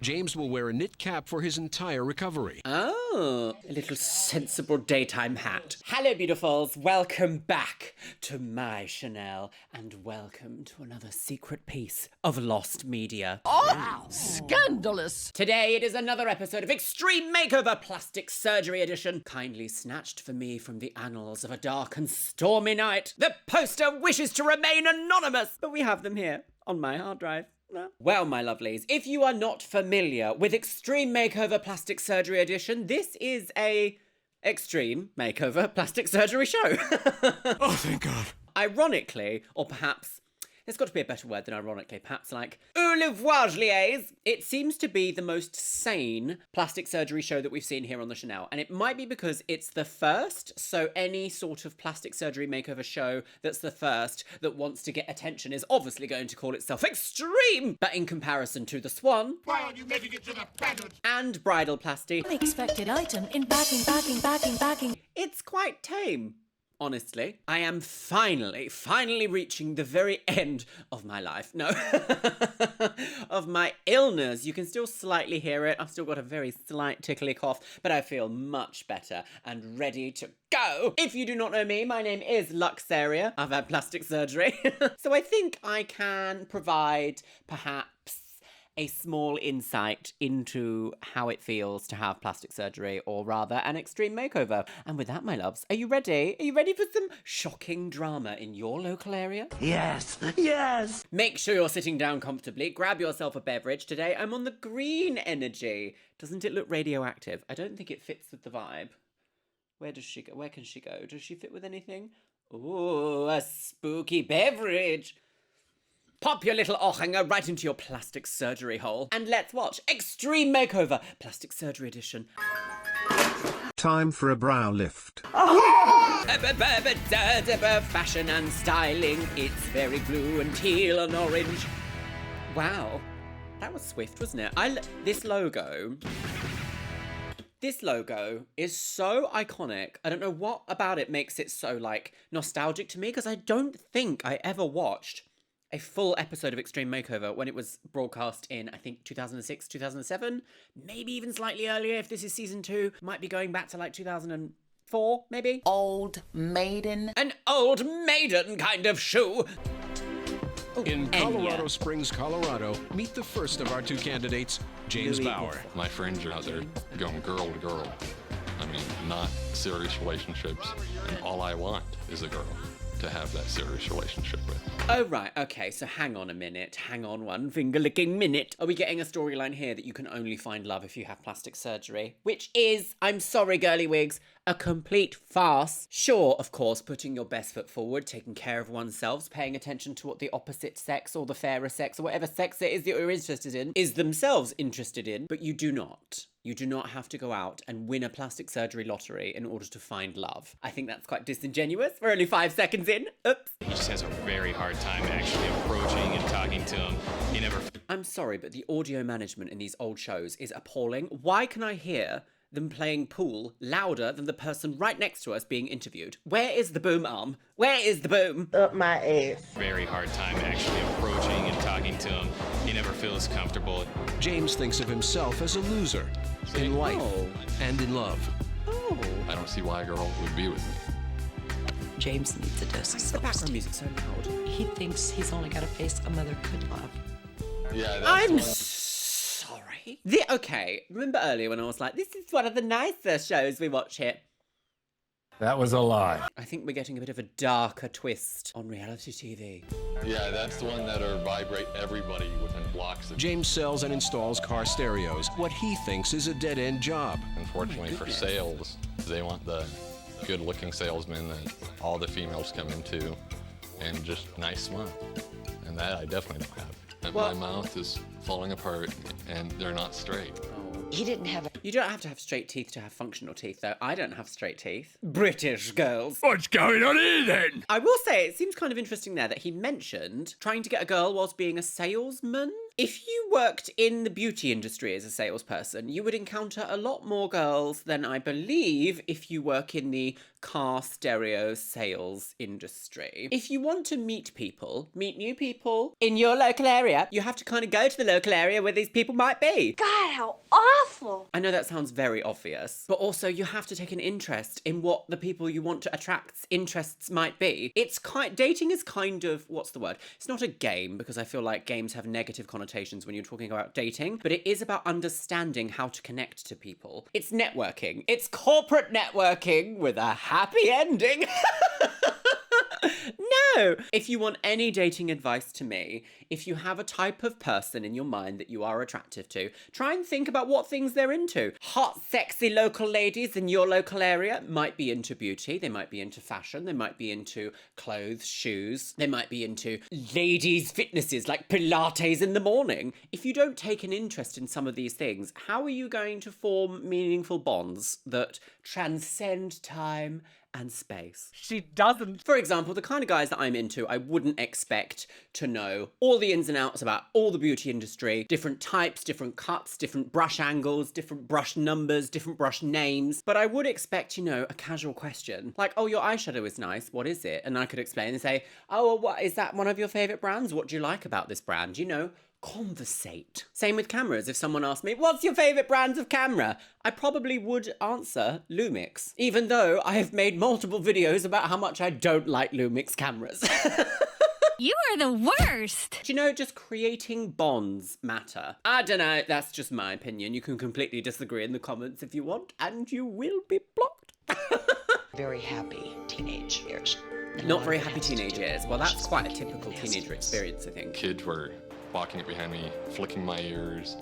James will wear a knit cap for his entire recovery. Oh, a little sensible daytime hat. Hello, beautifuls. Welcome back to my Chanel, and welcome to another secret piece of lost media. Oh, scandalous! Today it is another episode of Extreme Makeover Plastic Surgery Edition, kindly snatched for me from the annals of a dark and stormy night. The poster wishes to remain anonymous, but we have them here on my hard drive. Well, my lovelies, if you are not familiar with Extreme Makeover Plastic Surgery Edition, this is a Extreme Makeover Plastic Surgery show. Oh, thank God. Ironically, or perhaps, there's got to be a better word than ironically, perhaps like, au revoir, liés. It seems to be the most sane plastic surgery show that we've seen here on the Chanel. And it might be because it's the first, so any sort of plastic surgery makeover show that's the first that wants to get attention is obviously going to call itself extreme. But in comparison to the Swan, Why aren't you making it to the pageant? and Bridal Plasty, Unexpected item in backing. it's quite tame. Honestly, I am finally reaching the very end of my life. No, of my illness. You can still slightly hear it. I've still got a very slight tickly cough, but I feel much better and ready to go. If you do not know me, my name is Luxeria. I've had plastic surgery. So I think I can provide perhaps a small insight into how it feels to have plastic surgery, or rather an extreme makeover. And with that, my loves, are you ready? Are you ready for some shocking drama in your local area? Yes. Make sure you're sitting down comfortably. Grab yourself a beverage. Today, I'm on the green energy. Doesn't it look radioactive? I don't think it fits with the vibe. Where does she go? Where can she go? Does she fit with anything? Ooh, a spooky beverage. Pop your little Ochanger right into your plastic surgery hole. And let's watch Extreme Makeover Plastic Surgery Edition. Time for a brow lift. Fashion and styling. It's very blue and teal and orange. Wow. That was swift, wasn't it? This logo is so iconic. I don't know what about it makes it so, like, nostalgic to me, because I don't think I ever watched a full episode of Extreme Makeover when it was broadcast in, I think, 2006, 2007, maybe even slightly earlier if this is season 2. Might be going back to like 2004, maybe? Old maiden. An old maiden kind of shoe. In Colorado Springs, Colorado, meet the first of our 2 candidates, James Bauer. My friends are out there going girl to girl. I mean, not serious relationships. And all I want is a girl to have that serious relationship with. Oh, right. Okay, so hang on a minute. Hang on one finger-licking minute. Are we getting a storyline here that you can only find love if you have plastic surgery? Which is, I'm sorry, girly wigs, a complete farce. Sure, of course, putting your best foot forward, taking care of oneself, paying attention to what the opposite sex or the fairer sex or whatever sex it is that you're interested in is themselves interested in, but you do not. You do not have to go out and win a plastic surgery lottery in order to find love. I think that's quite disingenuous. We're only 5 seconds in. Oops. He just has a very hard time actually approaching and talking to him. He never... I'm sorry, but the audio management in these old shows is appalling. Why can I hear them playing pool louder than the person right next to us being interviewed? Where is the boom arm? Where is the boom? Up my ass. Very hard time actually approaching and talking to him. He never feels comfortable. James thinks of himself as a loser in life and in love. Oh. I don't see why a girl would be with me. James needs a dose of The background music's so loud. He thinks he's only got a face a mother could love. Yeah, that's I'm one. sorry. Okay, remember earlier when I was like, this is one of the nicer shows we watch here. That was a lie. I think we're getting a bit of a darker twist on reality TV. Yeah, that's the one that'll vibrate everybody within blocks of... James sells and installs car stereos, what he thinks is a dead-end job. Unfortunately for sales, they want the good-looking salesman that all the females come into, and just nice smile. And that I definitely don't have. And my mouth is falling apart, and they're not straight. He didn't have a... You don't have to have straight teeth to have functional teeth, though. I don't have straight teeth. British girls. What's going on here then? I will say, it seems kind of interesting there that he mentioned trying to get a girl whilst being a salesman. If you worked in the beauty industry as a salesperson, you would encounter a lot more girls than I believe if you work in the car stereo sales industry. If you want to meet new people in your local area, you have to kind of go to the local area where these people might be. God, how awful! I know that sounds very obvious, but also you have to take an interest in what the people you want to attract's interests might be. Dating is kind of, what's the word? It's not a game, because I feel like games have negative connotations when you're talking about dating, but it is about understanding how to connect to people. It's networking. It's corporate networking with a happy ending. No! If you want any dating advice to me, if you have a type of person in your mind that you are attractive to, try and think about what things they're into. Hot, sexy local ladies in your local area might be into beauty, they might be into fashion, they might be into clothes, shoes, they might be into ladies' fitnesses like Pilates in the morning. If you don't take an interest in some of these things, how are you going to form meaningful bonds that transcend time and space? She doesn't. For example, the kind of guys that I'm into, I wouldn't expect to know all the ins and outs about all the beauty industry, different types, different cuts, different brush angles, different brush numbers, different brush names. But I would expect, a casual question. Like, oh, your eyeshadow is nice. What is it? And I could explain and say, oh, well, what is that one of your favorite brands? What do you like about this brand? Conversate. Same with cameras. If someone asked me, what's your favourite brands of camera? I probably would answer Lumix, even though I have made multiple videos about how much I don't like Lumix cameras. You are the worst! Just creating bonds matter. I don't know, that's just my opinion. You can completely disagree in the comments if you want, and you will be blocked. Very happy teenage years. Not very happy teenage years. Well, that's quite a typical teenager experience, I think. Kids were walking up behind me, flicking my ears,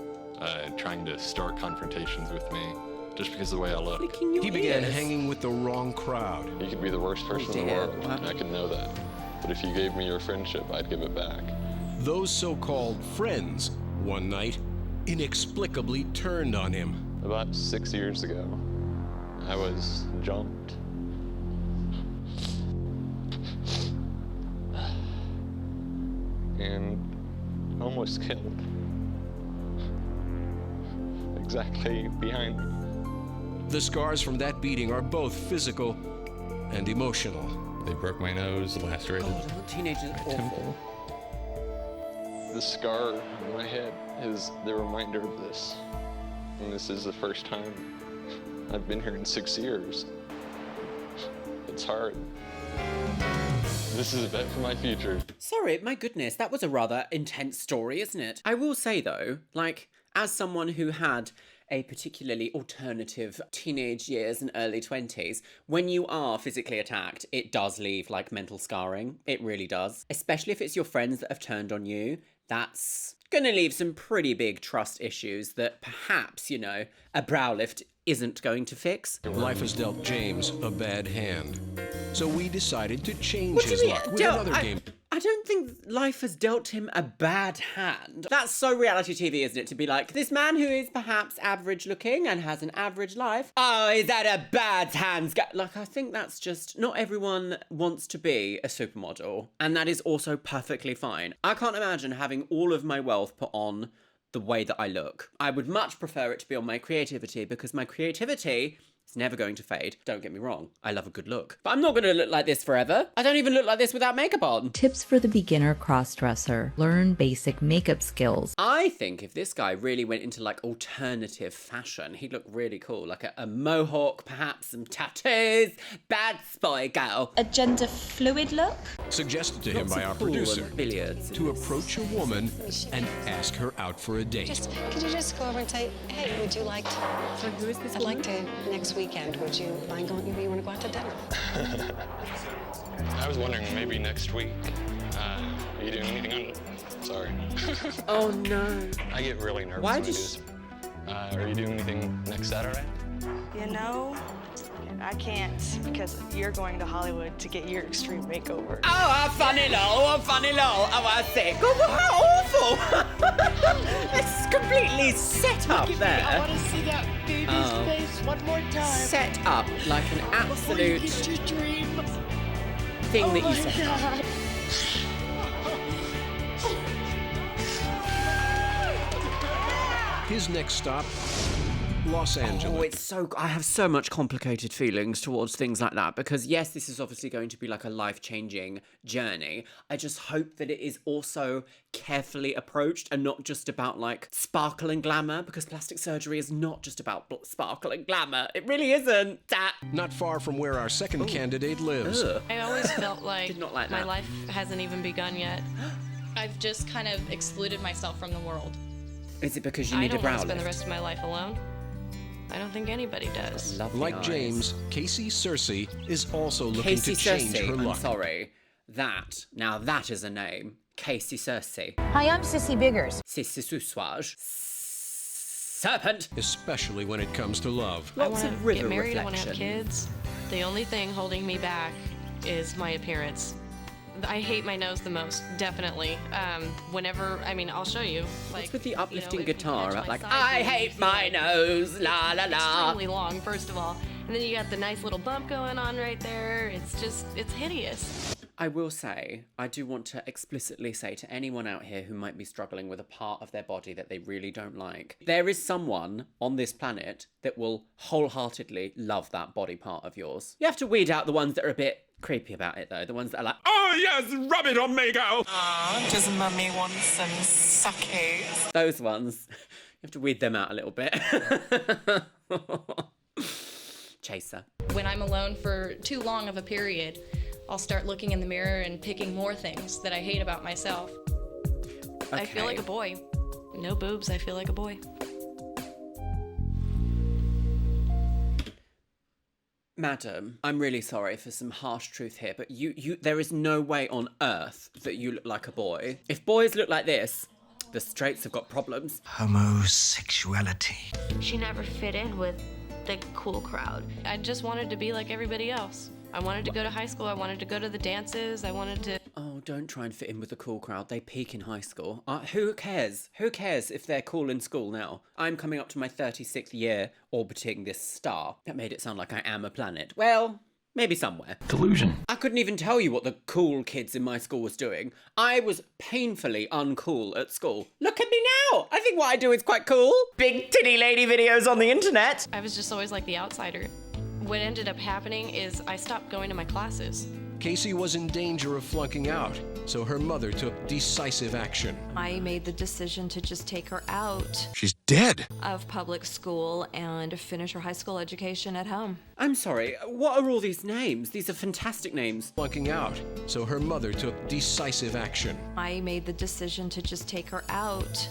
trying to start confrontations with me, just because of the way I look. He began hanging with the wrong crowd. You could be the worst person in the world, and I could know that. But if you gave me your friendship, I'd give it back. Those so-called friends, one night, inexplicably turned on him. About 6 years ago, I was jumped. And almost killed. Exactly behind me. The scars from that beating are both physical and emotional. They broke my nose, lacerated Teenagers are my awful. temple. The scar on my head is the reminder of this. And this is the first time I've been here in 6 years. It's hard. This is a bet for my future. Sorry, my goodness, that was a rather intense story, isn't it? I will say though, as someone who had a particularly alternative teenage years and early 20s, when you are physically attacked, it does leave mental scarring. It really does. Especially if it's your friends that have turned on you. That's gonna leave some pretty big trust issues that perhaps, a Browlift isn't going to fix. Life has dealt James a bad hand. So we decided to change his luck with another game. I don't think life has dealt him a bad hand. That's so reality TV, isn't it? To be like, this man who is perhaps average looking and has an average life. Oh, is that a bad hand? I think that's just, not everyone wants to be a supermodel. And that is also perfectly fine. I can't imagine having all of my wealth put on the way that I look. I would much prefer it to be on my creativity, because my creativity is never going to fade. Don't get me wrong, I love a good look. But I'm not going to look like this forever. I don't even look like this without makeup on. Tips for the beginner crossdresser. Learn basic makeup skills. I think if this guy really went into alternative fashion, he'd look really cool. Like a mohawk, perhaps some tattoos. Bad boy girl. A gender fluid look? Suggested to him by our producer to approach a woman and ask her out for a date. Could you just go over and say, hey, would you like to? So who is this I'd like to next weekend. Would you mind going? You want to go out to dinner? I was wondering, maybe next week. Are you doing anything on? Sorry. Oh no. I get really nervous Why when I do this. Are you doing anything next Saturday? I can't, because you're going to Hollywood to get your extreme makeover. Oh, a funny lol, Oh, I say, oh, how awful. It's completely set up there. I want to see that baby's face one more time. Set up like an absolute thing that you set up. His next stop, Los Angeles. Oh, it's so... I have so much complicated feelings towards things like that because, yes, this is obviously going to be like a life-changing journey. I just hope that it is also carefully approached and not just about, like, sparkle and glamour, because plastic surgery is not just about sparkle and glamour. It really isn't. Not far from where our second candidate lives. I always felt like, Did not like my that. life hasn't even begun yet. I've just kind of excluded myself from the world. Is it because you I need a don't want brow to spend the lift? rest of my life alone. I don't think anybody does. Lovely Like eyes. James, Casey Cersei is also looking Casey to change Cersei. her I'm luck. sorry. Now that is a name. Casey Cersei. Hi, I'm Sissy Biggers. Sissy Souswage. Serpent. Especially when it comes to love. I Lots want of to river get married, I want to have reflection. kids. The only thing holding me back is my appearance. I hate my nose the most, definitely. I'll show you. Like, What's with the uplifting if you guitar? catch About my like, side I boob, you hate see, my like, nose, la la la. extremely long, first of all. And then you got the nice little bump going on right there. It's hideous. I will say, I do want to explicitly say to anyone out here who might be struggling with a part of their body that they really don't like, there is someone on this planet that will wholeheartedly love that body part of yours. You have to weed out the ones that are a bit creepy about it, though. The ones that are like, Oh, yes, rub it on me, girl. Does mummy want some suckies? those ones. You have to weed them out a little bit. Chaser. When I'm alone for too long of a period, I'll start looking in the mirror and picking more things that I hate about myself. I feel like a boy. No boobs, I feel like a boy. Madam, I'm really sorry for some harsh truth here, but there is no way on earth that you look like a boy. If boys look like this, the straights have got problems. Homosexuality. She never fit in with the cool crowd. I just wanted to be like everybody else. I wanted to go to high school. I wanted to go to the dances. I wanted to... Oh, don't try and fit in with the cool crowd. They peak in high school. Who cares? Who cares if they're cool in school now? I'm coming up to my 36th year orbiting this star. That made it sound like I am a planet. Well, maybe somewhere. Delusion. I couldn't even tell you what the cool kids in my school was doing. I was painfully uncool at school. Look at me now! I think what I do is quite cool. Big titty lady videos on the internet. I was just always like the outsider. What ended up happening is I stopped going to my classes. Casey was in danger of flunking out, so her mother took decisive action. I made the decision to just take her out She's dead. of public school and finish her high school education at home. I'm sorry, what are all these names? These are fantastic names. Flunking out, so her mother took decisive action. I made the decision to just take her out.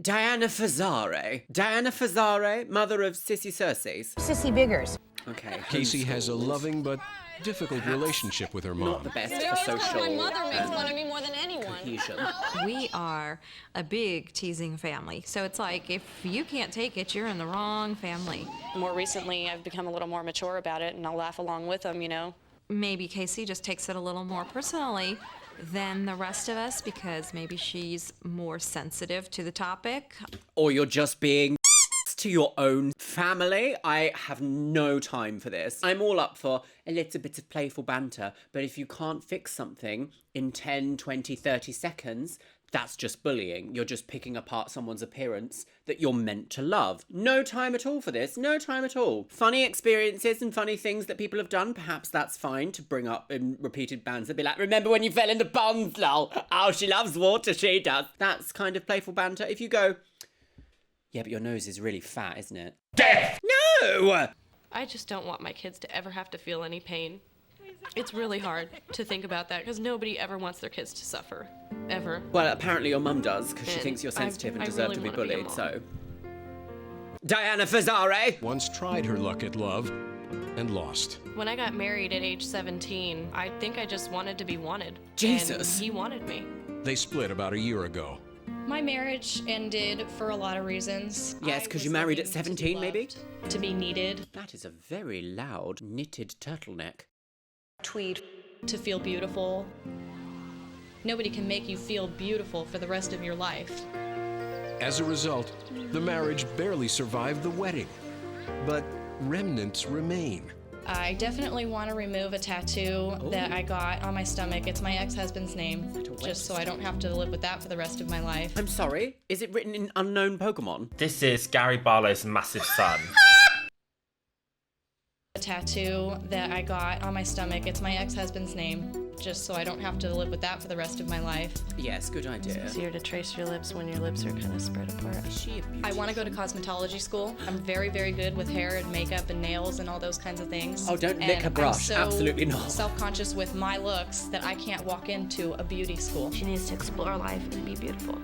Diana Fazare. Diana Fazare, mother of Sissy Cersei's. Sissy Biggers. Okay. Casey has a homeschooled. loving but difficult relationship with her mom. Not the best for social My mother makes fun of me more than anyone. cohesion. We are a big teasing family. So it's like, if you can't take it, you're in the wrong family. More recently, I've become a little more mature about it, and I'll laugh along with them, you know. Maybe Casey just takes it a little more personally than the rest of us because maybe she's more sensitive to the topic. Or you're just being to your own family. I have no time for this. I'm all up for a little bit of playful banter, but if you can't fix something in 10, 20, 30 seconds, that's just bullying. You're just picking apart someone's appearance that you're meant to love. No time at all for this. No time at all. Funny experiences and funny things that people have done, perhaps that's fine to bring up in repeated bands. They'd be like, remember when you fell in the ponds, lol? Oh, she loves water, she does. That's kind of playful banter. If you go, yeah, but your nose is really fat, isn't it? Death! No! I just don't want my kids to ever have to feel any pain. It's really hard to think about that because nobody ever wants their kids to suffer. Ever. Well, apparently your mum does, because she And thinks you're sensitive and I deserve really to be wanna be a bullied, mom. so. Diana Fazare! Once tried her luck at love and lost. When I got married at age 17, I think I just wanted to be wanted. Jesus. And he wanted me. They split about a year ago. My marriage ended for a lot of reasons. Yes, because you married at 17, maybe? To be needed. That is a very loud knitted turtleneck. Tweed. To feel beautiful. Nobody can make you feel beautiful for the rest of your life. As a result, the marriage barely survived the wedding. But remnants remain. I definitely want to remove a tattoo that I got on my stomach. It's my ex-husband's name, just so I don't have to live with that for the rest of my life. I'm sorry, is it written in unknown Pokemon? This is Gary Barlow's massive son. A tattoo that I got on my stomach. It's my ex-husband's name, just so I don't have to live with that for the rest of my life. Yes, good idea. It's easier to trace your lips when your lips are kind of spread apart. Is she a beauty? I want to go to cosmetology school. I'm very, very good with hair and makeup and nails and all those kinds of things. Oh, don't lick a brush. I'm so Absolutely not. self-conscious with my looks that I can't walk into a beauty school. She needs to explore life and be beautiful.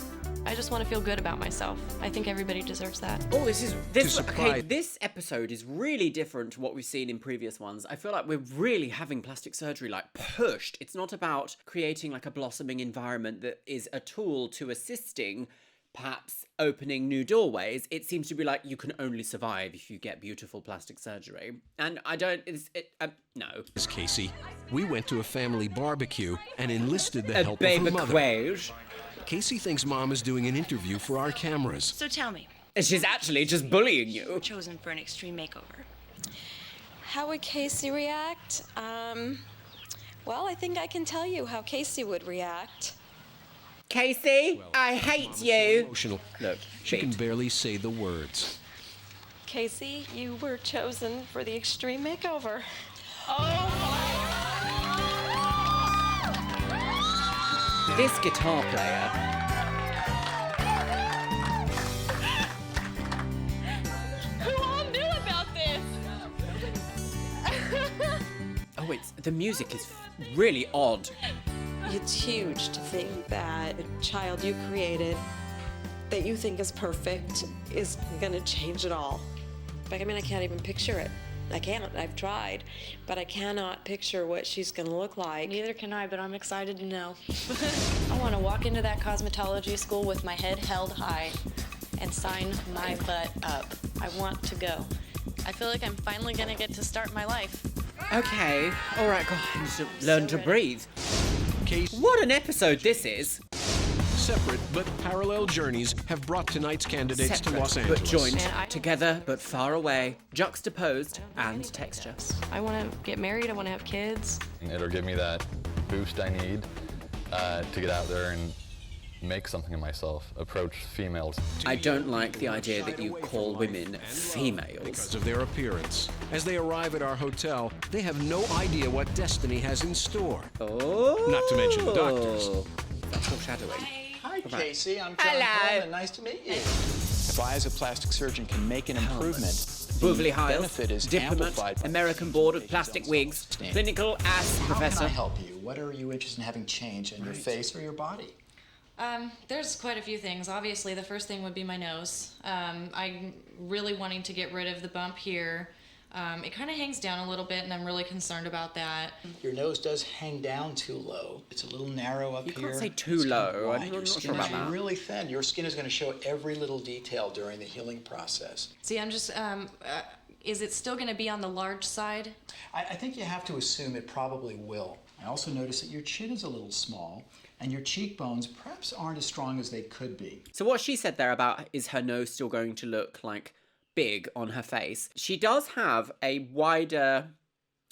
I just want to feel good about myself. I think everybody deserves that. Oh, this episode is really different to what we've seen in previous ones. I feel like we're really having plastic surgery like pushed. It's not about creating like a blossoming environment that is a tool to assisting perhaps opening new doorways. It seems to be like you can only survive if you get beautiful plastic surgery. And I don't, no. As Casey, we went to a family barbecue and enlisted the help of her baby mother. quail. Casey thinks Mom is doing an interview for our cameras. So tell me. And she's actually just bullying you. Chosen for an extreme makeover. How would Casey react? Well, I think I can tell you how Casey would react. Casey, I hate you. Emotional. Look, she can barely say the words. Casey, you were chosen for the extreme makeover. This guitar player. Who all knew about this? Oh, the music is really odd. It's huge to think that a child you created, that you think is perfect, is gonna change it all. Like, I mean, I can't even picture it. I can't. I've tried, but I cannot picture what she's gonna look like. Neither can I, but I'm excited to know. I want to walk into that cosmetology school with my head held high and sign my butt up. I want to go. I feel like I'm finally going to get to start my life. Okay, all right, God, I need to learn to breathe. What an episode this is. Separate but parallel journeys have brought tonight's candidates to Los Angeles. But joined, together but far away, juxtaposed and texture. I want to get married. I want to have kids. It'll give me that boost I need to get out there and make something of myself, approach females. I don't like the idea that you call women females. Because of their appearance. As they arrive at our hotel, they have no idea what destiny has in store. Oh. Not to mention the doctors. That's foreshadowing. Hi, Casey. I'm John Coleman. Nice to meet you. If I, as a plastic surgeon, can make an improvement, Beverly the Hills, benefit is diplomat, amplified. American Board of Plastic Wigs, clinical ass professor. How can I help you? What are you interested in having change in your face or your body? There's quite a few things. Obviously, the first thing would be my nose. I'm really wanting to get rid of the bump here. It kind of hangs down a little bit, and I'm really concerned about that. Your nose does hang down too low. It's a little narrow up here. You can't say too low. I'm not sure about that. Really thin. Your skin is going to show every little detail during the healing process. See, I'm just, is it still going to be on the large side? I think you have to assume it probably will. I also notice that your chin is a little small, and your cheekbones perhaps aren't as strong as they could be. So what she said there about is her nose still going to look like big on her face. She does have a wider,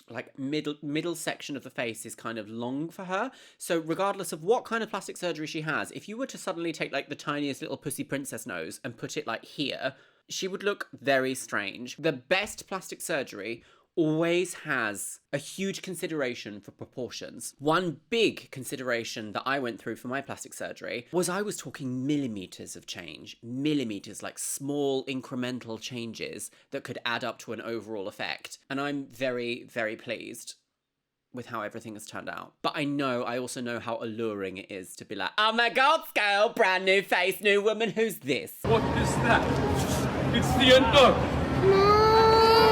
like middle section of the face is kind of long for her. So regardless of what kind of plastic surgery she has, if you were to suddenly take like the tiniest little pussy princess nose and put it like here, she would look very strange. The best plastic surgery always has a huge consideration for proportions. One big consideration that I went through for my plastic surgery was I was talking millimeters of change. Millimeters, like small incremental changes that could add up to an overall effect. And I'm very, very pleased with how everything has turned out. But I also know how alluring it is to be like, oh my God, Scale, brand new face, new woman, who's this? What is that? It's the endo!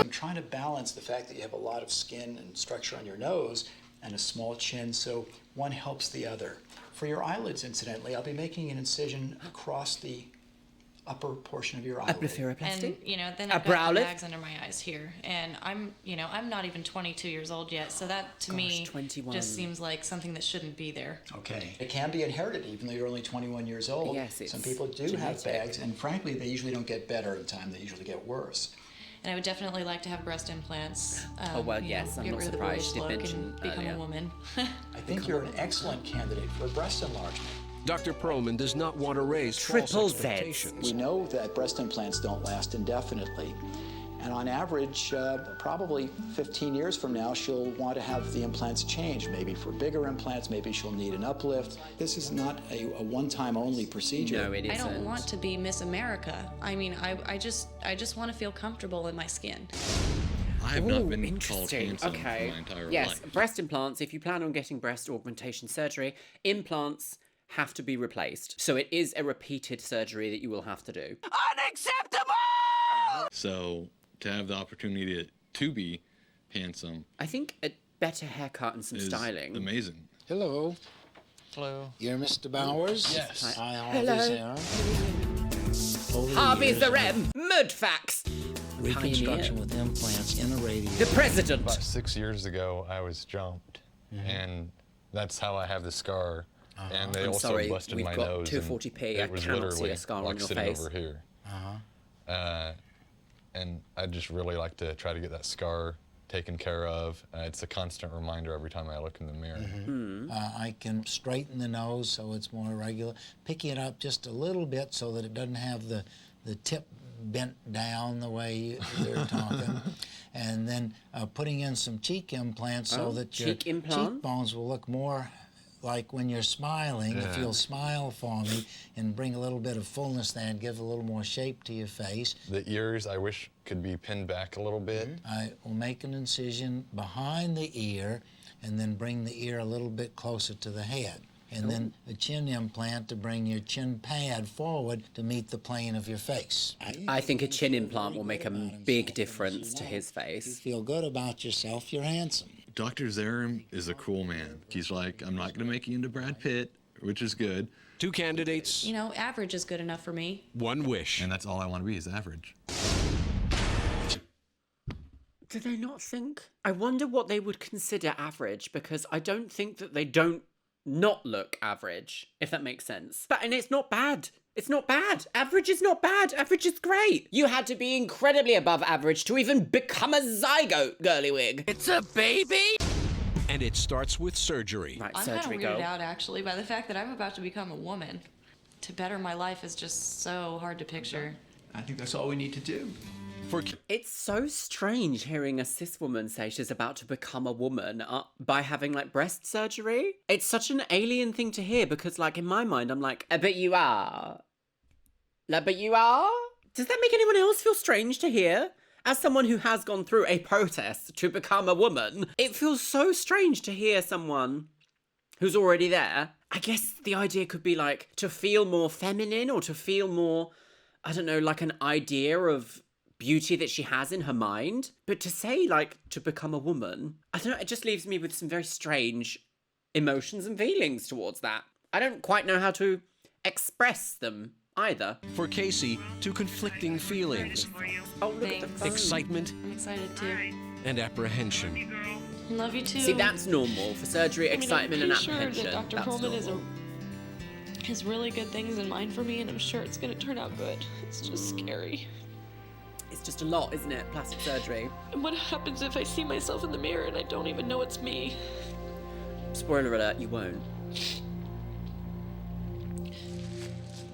I'm trying to balance the fact that you have a lot of skin and structure on your nose and a small chin, so one helps the other. For your eyelids, incidentally, I'll be making an incision across the upper portion of your eyelid. A blepharoplasty? And, then I've got the bags under my eyes here. And I'm not even 22 years old yet, so that to me 21. just seems like something that shouldn't be there. Okay. It can be inherited, even though you're only 21 years old. Yes, it's some people do genetic. have bags, and frankly, they usually don't get better in time. They usually get worse. And I would definitely like to have breast implants. Oh, well, yes, I'm get not rid of the surprised boyish you look mentioned and become earlier. a woman. I think you're an excellent candidate for breast enlargement. Dr. Perlman does not want to raise false Triple Zs. expectations. We know that breast implants don't last indefinitely. And on average, probably 15 years from now, she'll want to have the implants changed. Maybe for bigger implants, maybe she'll need an uplift. This is not a one-time only procedure. No, it isn't. I don't want to be Miss America. I mean, I just want to feel comfortable in my skin. I have not been called Interesting. handsome Okay. my entire Yes, life. breast implants. If you plan on getting breast augmentation surgery, implants have to be replaced. So it is a repeated surgery that you will have to do. Unacceptable! So to have the opportunity to be handsome I think a better haircut and some is styling. amazing. Hello. Hello. You're Mr. Bowers? Yes. Hi, Hello. Harvey's the Rem. Mudfax. Reconstruction with implants in a radius. The president. About 6 years ago, I was jumped, and that's how I have the scar. And they I'm also sorry, busted we've my got nose. 240p. And I it was cannot see literally a scar like on your sitting face. over here. And I'd just really like to try to get that scar taken care of. It's a constant reminder every time I look in the mirror. I can straighten the nose so it's more regular, picking it up just a little bit so that it doesn't have the tip bent down the way you're talking. And then putting in some cheek implants so that your cheek implant? cheekbones will look more like when you're smiling. If you'll smile for me and bring a little bit of fullness there and give a little more shape to your face. The ears, I wish could be pinned back a little bit. I will make an incision behind the ear and then bring the ear a little bit closer to the head. And then a chin implant to bring your chin pad forward to meet the plane of your face. I think a chin implant will make a big difference to his You face. feel good about yourself, you're handsome. Dr. Zarum is a cool man. He's like, I'm not going to make you into Brad Pitt, which is good. 2 candidates, You know, average is good enough for me. 1 wish. And that's all I want to be is average. Do they not think? I wonder what they would consider average, because I don't think that they don't not look average, if that makes sense. And it's not bad. It's not bad. Average is not bad. Average is great. You had to be incredibly above average to even become a zygote, girly wig. It's a baby! And it starts with surgery. Right, I'm kind of surgery weirded go. out, actually, by the fact that I'm about to become a woman. To better my life is just so hard to picture. I think that's all we need to do. It's so strange hearing a cis woman say she's about to become a woman by having like breast surgery. It's such an alien thing to hear, because like in my mind I'm like, but you are. Like, but you are? Does that make anyone else feel strange to hear? As someone who has gone through a process to become a woman, it feels so strange to hear someone who's already there. I guess the idea could be like to feel more feminine, or to feel more, I don't know, like an idea of beauty that she has in her mind. But to say like to become a woman, I don't know, it just leaves me with some very strange emotions and feelings towards that. I don't quite know how to express them either. For Casey, 2 conflicting feelings. Oh, look at the Thanks. phone. Excitement I'm excited too. and apprehension. Love you too. See, that's normal for surgery, excitement and I'm pretty apprehension. sure that Dr. That's Perlman normal. has really good things in mind for me, and I'm sure it's gonna turn out good. It's just scary. It's just a lot, isn't it? Plastic surgery. And what happens if I see myself in the mirror and I don't even know it's me? Spoiler alert, you won't.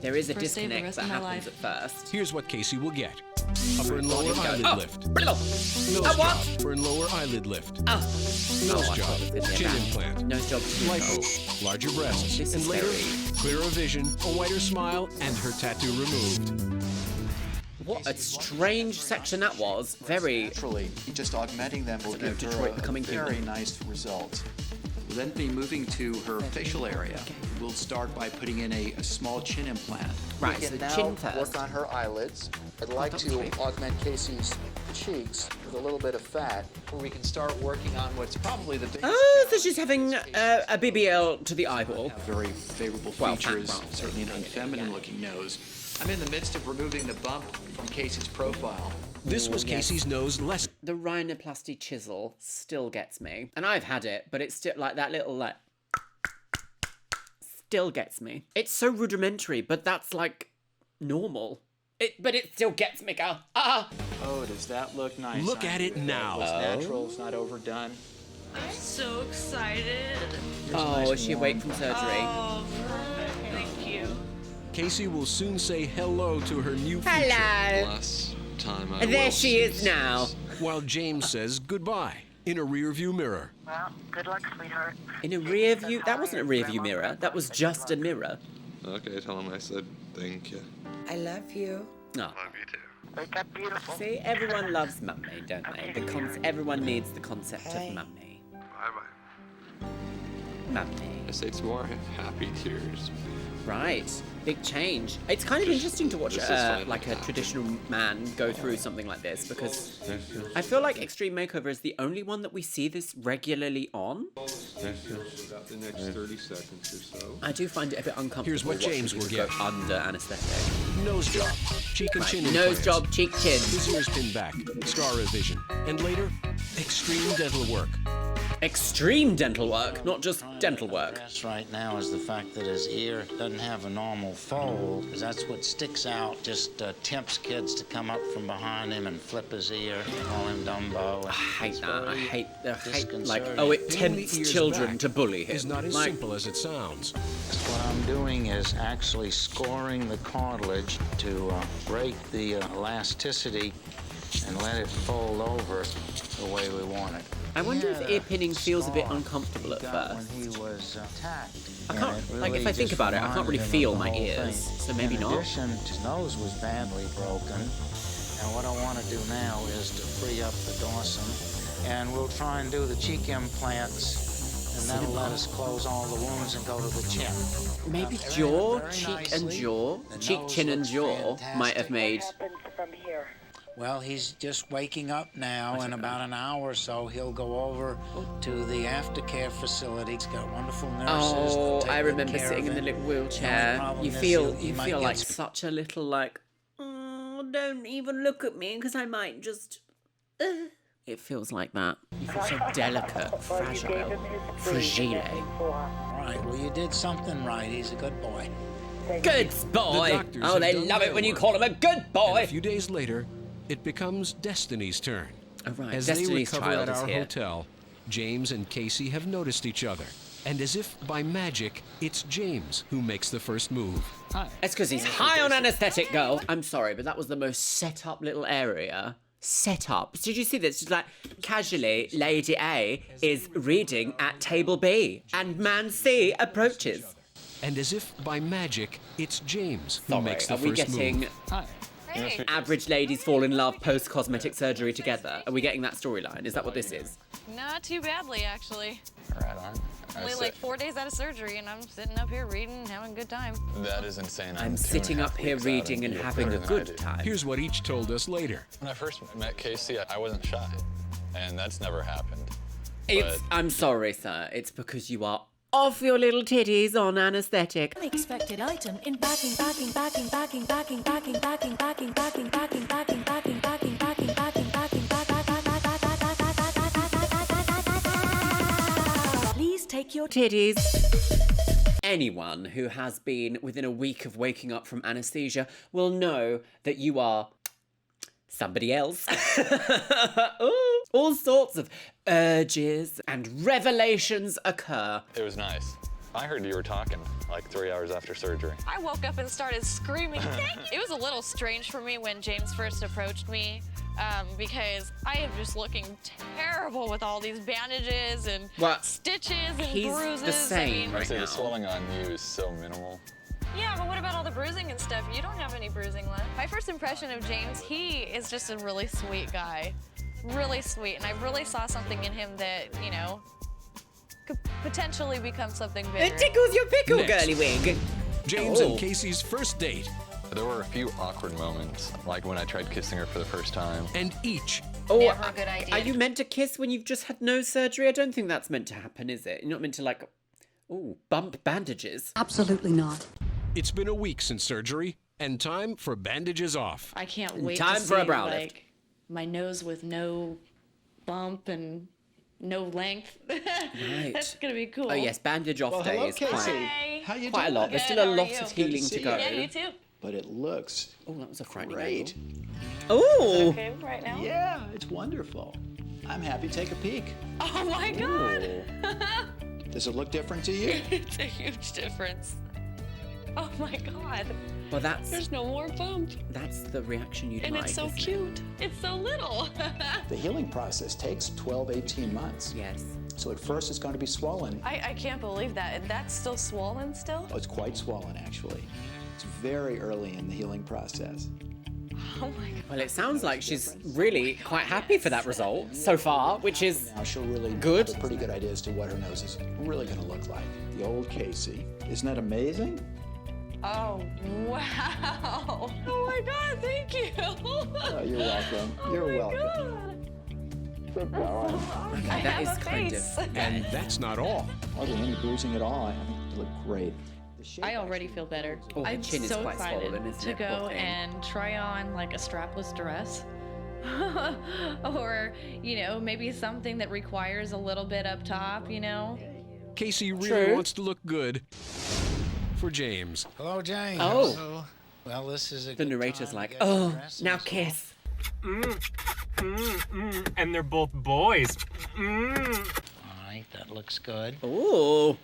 There is a First day of the disconnect rest that of my happens life. at first. Here's what Casey will get. Upper and lower eyelid Oh, lift. brilliant. Nose what? job. Upper and lower eyelid lift. Oh, Nose I job. thought it was Chin bad. implant. Nose job. Lipo. Larger breasts. This And is later, scary. clearer vision, a whiter smile, and her tattoo removed. What a strange section that was. Very. Naturally, just augmenting them will give her Detroit a becoming very human. nice result. We'll then be moving to her facial area. We'll start by putting in a small chin implant. Right, We so can now chin first. work on her eyelids. I'd like that's to great. augment Casey's cheeks with a little bit of fat, where we can start working on what's probably the biggest Oh, so she's having a BBL to the eyeball. very favorable Well, features, fat, well, certainly an unfeminine looking nose. I'm in the midst of removing the bump from Casey's profile. This was Casey's nose less. The rhinoplasty chisel still gets me. And I've had it, but it's still like that little like still gets me. It's so rudimentary, but that's like normal. But it still gets me, girl. Ah! Oh, does that look nice? Look at it now. It's natural, it's not overdone. I'm so excited. Oh, is she awake from surgery? Oh, thank you. Casey will soon say hello to her new future. Hello. Last time I There will she see is this now. While James says goodbye in a rearview mirror. Well, good luck, sweetheart. In a rear view? That wasn't a rear view mirror. That was just a mirror. Okay, tell him I said thank you. I love you. Oh. Love you too. Wake up, beautiful. See, everyone loves mummy, don't they? Everyone needs the concept of mummy. Bye-bye. Mummy. I say it's more happy tears. Right. Big change. It's kind of interesting to watch This is finally like a happening. traditional man go through something like this because I feel like Extreme Makeover is the only one that we see this regularly on. About the next 30 seconds or so. I do find it a bit uncomfortable. Here's what James will get. Under anesthetic. Nose job, cheek and chin Nose implants. job, cheek, chin. His ears pinned back, scar revision, and later, extreme dental work. Extreme dental work, not just dental work. That's right now is the fact that his ear doesn't have a normal fold, because that's what sticks out. Just tempts kids to come up from behind him and flip his ear, call him Dumbo. I hate that. I hate like, disconcerting. oh, it Pinning the tempts ears children back to bully him. is not as Like, simple as it sounds. What I'm doing is actually scoring the cartilage to break the elasticity and let it fold over the way we want it. I wonder if ear pinning feels a bit uncomfortable at first. When he was attacked. I can't, And it like, if really I think just about it, I can't really reminded him of feel the my whole ears, thing. so maybe In not. addition, his nose was badly broken. And what I want to do now is to free up the dorsum. And we'll try and do the cheek implants. And that'll let us close all the wounds and go to the chin. Maybe Very jaw, very cheek and nicely. jaw, The cheek, nose chin and looks jaw might have fantastic. made. Happens from here. Well, he's just waking up now. In about an hour or so, he'll go over to the aftercare facility. He's got wonderful nurses. Oh, that'll take I good remember care sitting of in the him. little wheelchair. problem You is feel, he you might feel get like such a little like, oh, don't even look at me because I might just. It feels like that. You feel so delicate, fragile, fragile. All right, well, you did something right. He's a good boy. Good boy. doctors Oh, have they done love it their when you work. call him a good And boy. a few days later, it becomes Destiny's turn. Oh, right. As Destiny's they recover Child at is our here. hotel, James and Casey have noticed each other. And as if by magic, it's James who makes the first move. It's because he's high on anesthetic, girl. I'm sorry, but that was the most set up little area. Set up. Did you see this? Just like casually, Lady A is reading at table B, and man C approaches. And as if by magic, it's James who Sorry, makes the are we first getting move. Hey. average ladies fall in love post cosmetic surgery together? Are we getting that storyline? Is that what this is? Not too badly, actually. Right on. Only like 4 days out of surgery, and I'm sitting up here reading, having a good time. That is insane. I'm 2.5 sitting up here weeks out reading and you look having better a than I good do. time. Here's what each told us later. When I first met Casey, I wasn't shy, and that's never happened. It's, I'm sorry, sir. It's because you are off your little titties on anesthetic. Unexpected item in backing. Please take your Titties. Anyone who has been within a week of waking up from anesthesia will know that you are somebody else. Ooh, all sorts of urges and revelations occur. It was nice. I heard you were talking like 3 hours after surgery. I woke up and started screaming. It was a little strange for me when James first approached me because I am just looking terrible with all these bandages and Well, stitches and he's bruises. the same I right say now. the swelling on you is so minimal. Yeah, but what about all the bruising and stuff? You don't have any bruising left. My first impression of James, he is just a really sweet guy. Really sweet. And I really saw something in him that, you know, could potentially become something bigger. It tickles your pickle, Next. girly wig. James Oh. and Casey's first date. There were a few awkward moments, like when I tried kissing her for the first time. And each. Oh, Never a good idea. Are you meant to kiss when you've just had nose surgery? I don't think that's meant to happen, is it? You're not meant to, like, ooh, bump bandages. Absolutely not. It's been a week since surgery, and time for bandages off. I can't wait Time to for a see, Browlift. like, my nose with no bump and no length. Right. That's gonna be cool. Oh, yes, bandage off Well, day hello, is Casey. quite, Hey. How you quite a doing? lot. There's Good, still a how are lot you? of Good to healing see to go. you. Yeah, you too. but it looks that was a frightening great. Oh! Okay, right now? Yeah, it's wonderful. I'm happy to take a peek. Oh my God! Does it look different to you? It's a huge difference. Oh my God. Well, There's no more bump. That's the reaction you'd And like. it's so isn't it? cute. It's so little. The healing process takes 12, 18 months. Yes. So at first it's going to be swollen. I can't believe that. And that's still swollen still? Oh, it's quite swollen, actually. It's very early in the healing process. Oh my God. Well, it sounds like she's really quite happy for that result so far, which is now she'll really good. have a pretty good idea as to what her nose is really going to look like. The old Casey. Isn't that amazing? Oh, wow. Oh my God, thank you. Oh, you're welcome. Oh You're my welcome. God. Good going. Okay, that is kind of. And that's not all. Other than any bruising at all, I think you look great. I already feel better. Oh, her I'm chin is so quite excited swollen, isn't to it? Poor go thing. and try on like a strapless dress. Or, you know, maybe something that requires a little bit up top, you know? Casey really True. wants to look good for James. Hello, James. Oh. Hello. Well, this is a The good narrator's time to like, get oh, dressed now and so kiss. And they're both boys. All right, that looks good. Ooh.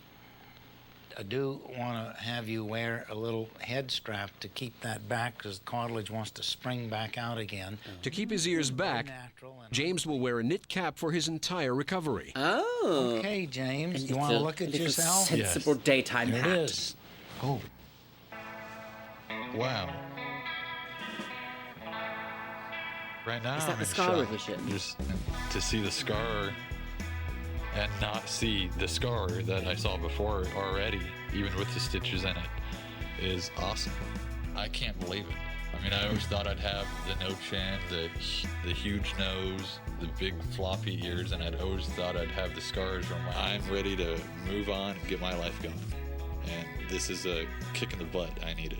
I do want to have you wear a little head strap to keep that back because the cartilage wants to spring back out again. To keep his ears back, James will wear a knit cap for his entire recovery. Oh. Okay, James, And you it's want to a look at little yourself? sensible daytime Here hat. it is. Oh, Wow. Right now, Is that I'm the in scar shock. revision? Just to see the scar and not see the scar that I saw before already, even with the stitches in it, is awesome. I can't believe it. I mean, I always thought I'd have the no chin, the huge nose, the big floppy ears, and I'd always thought I'd have the scars from I'm ready to move on and get my life going. And this is a kick in the butt I needed.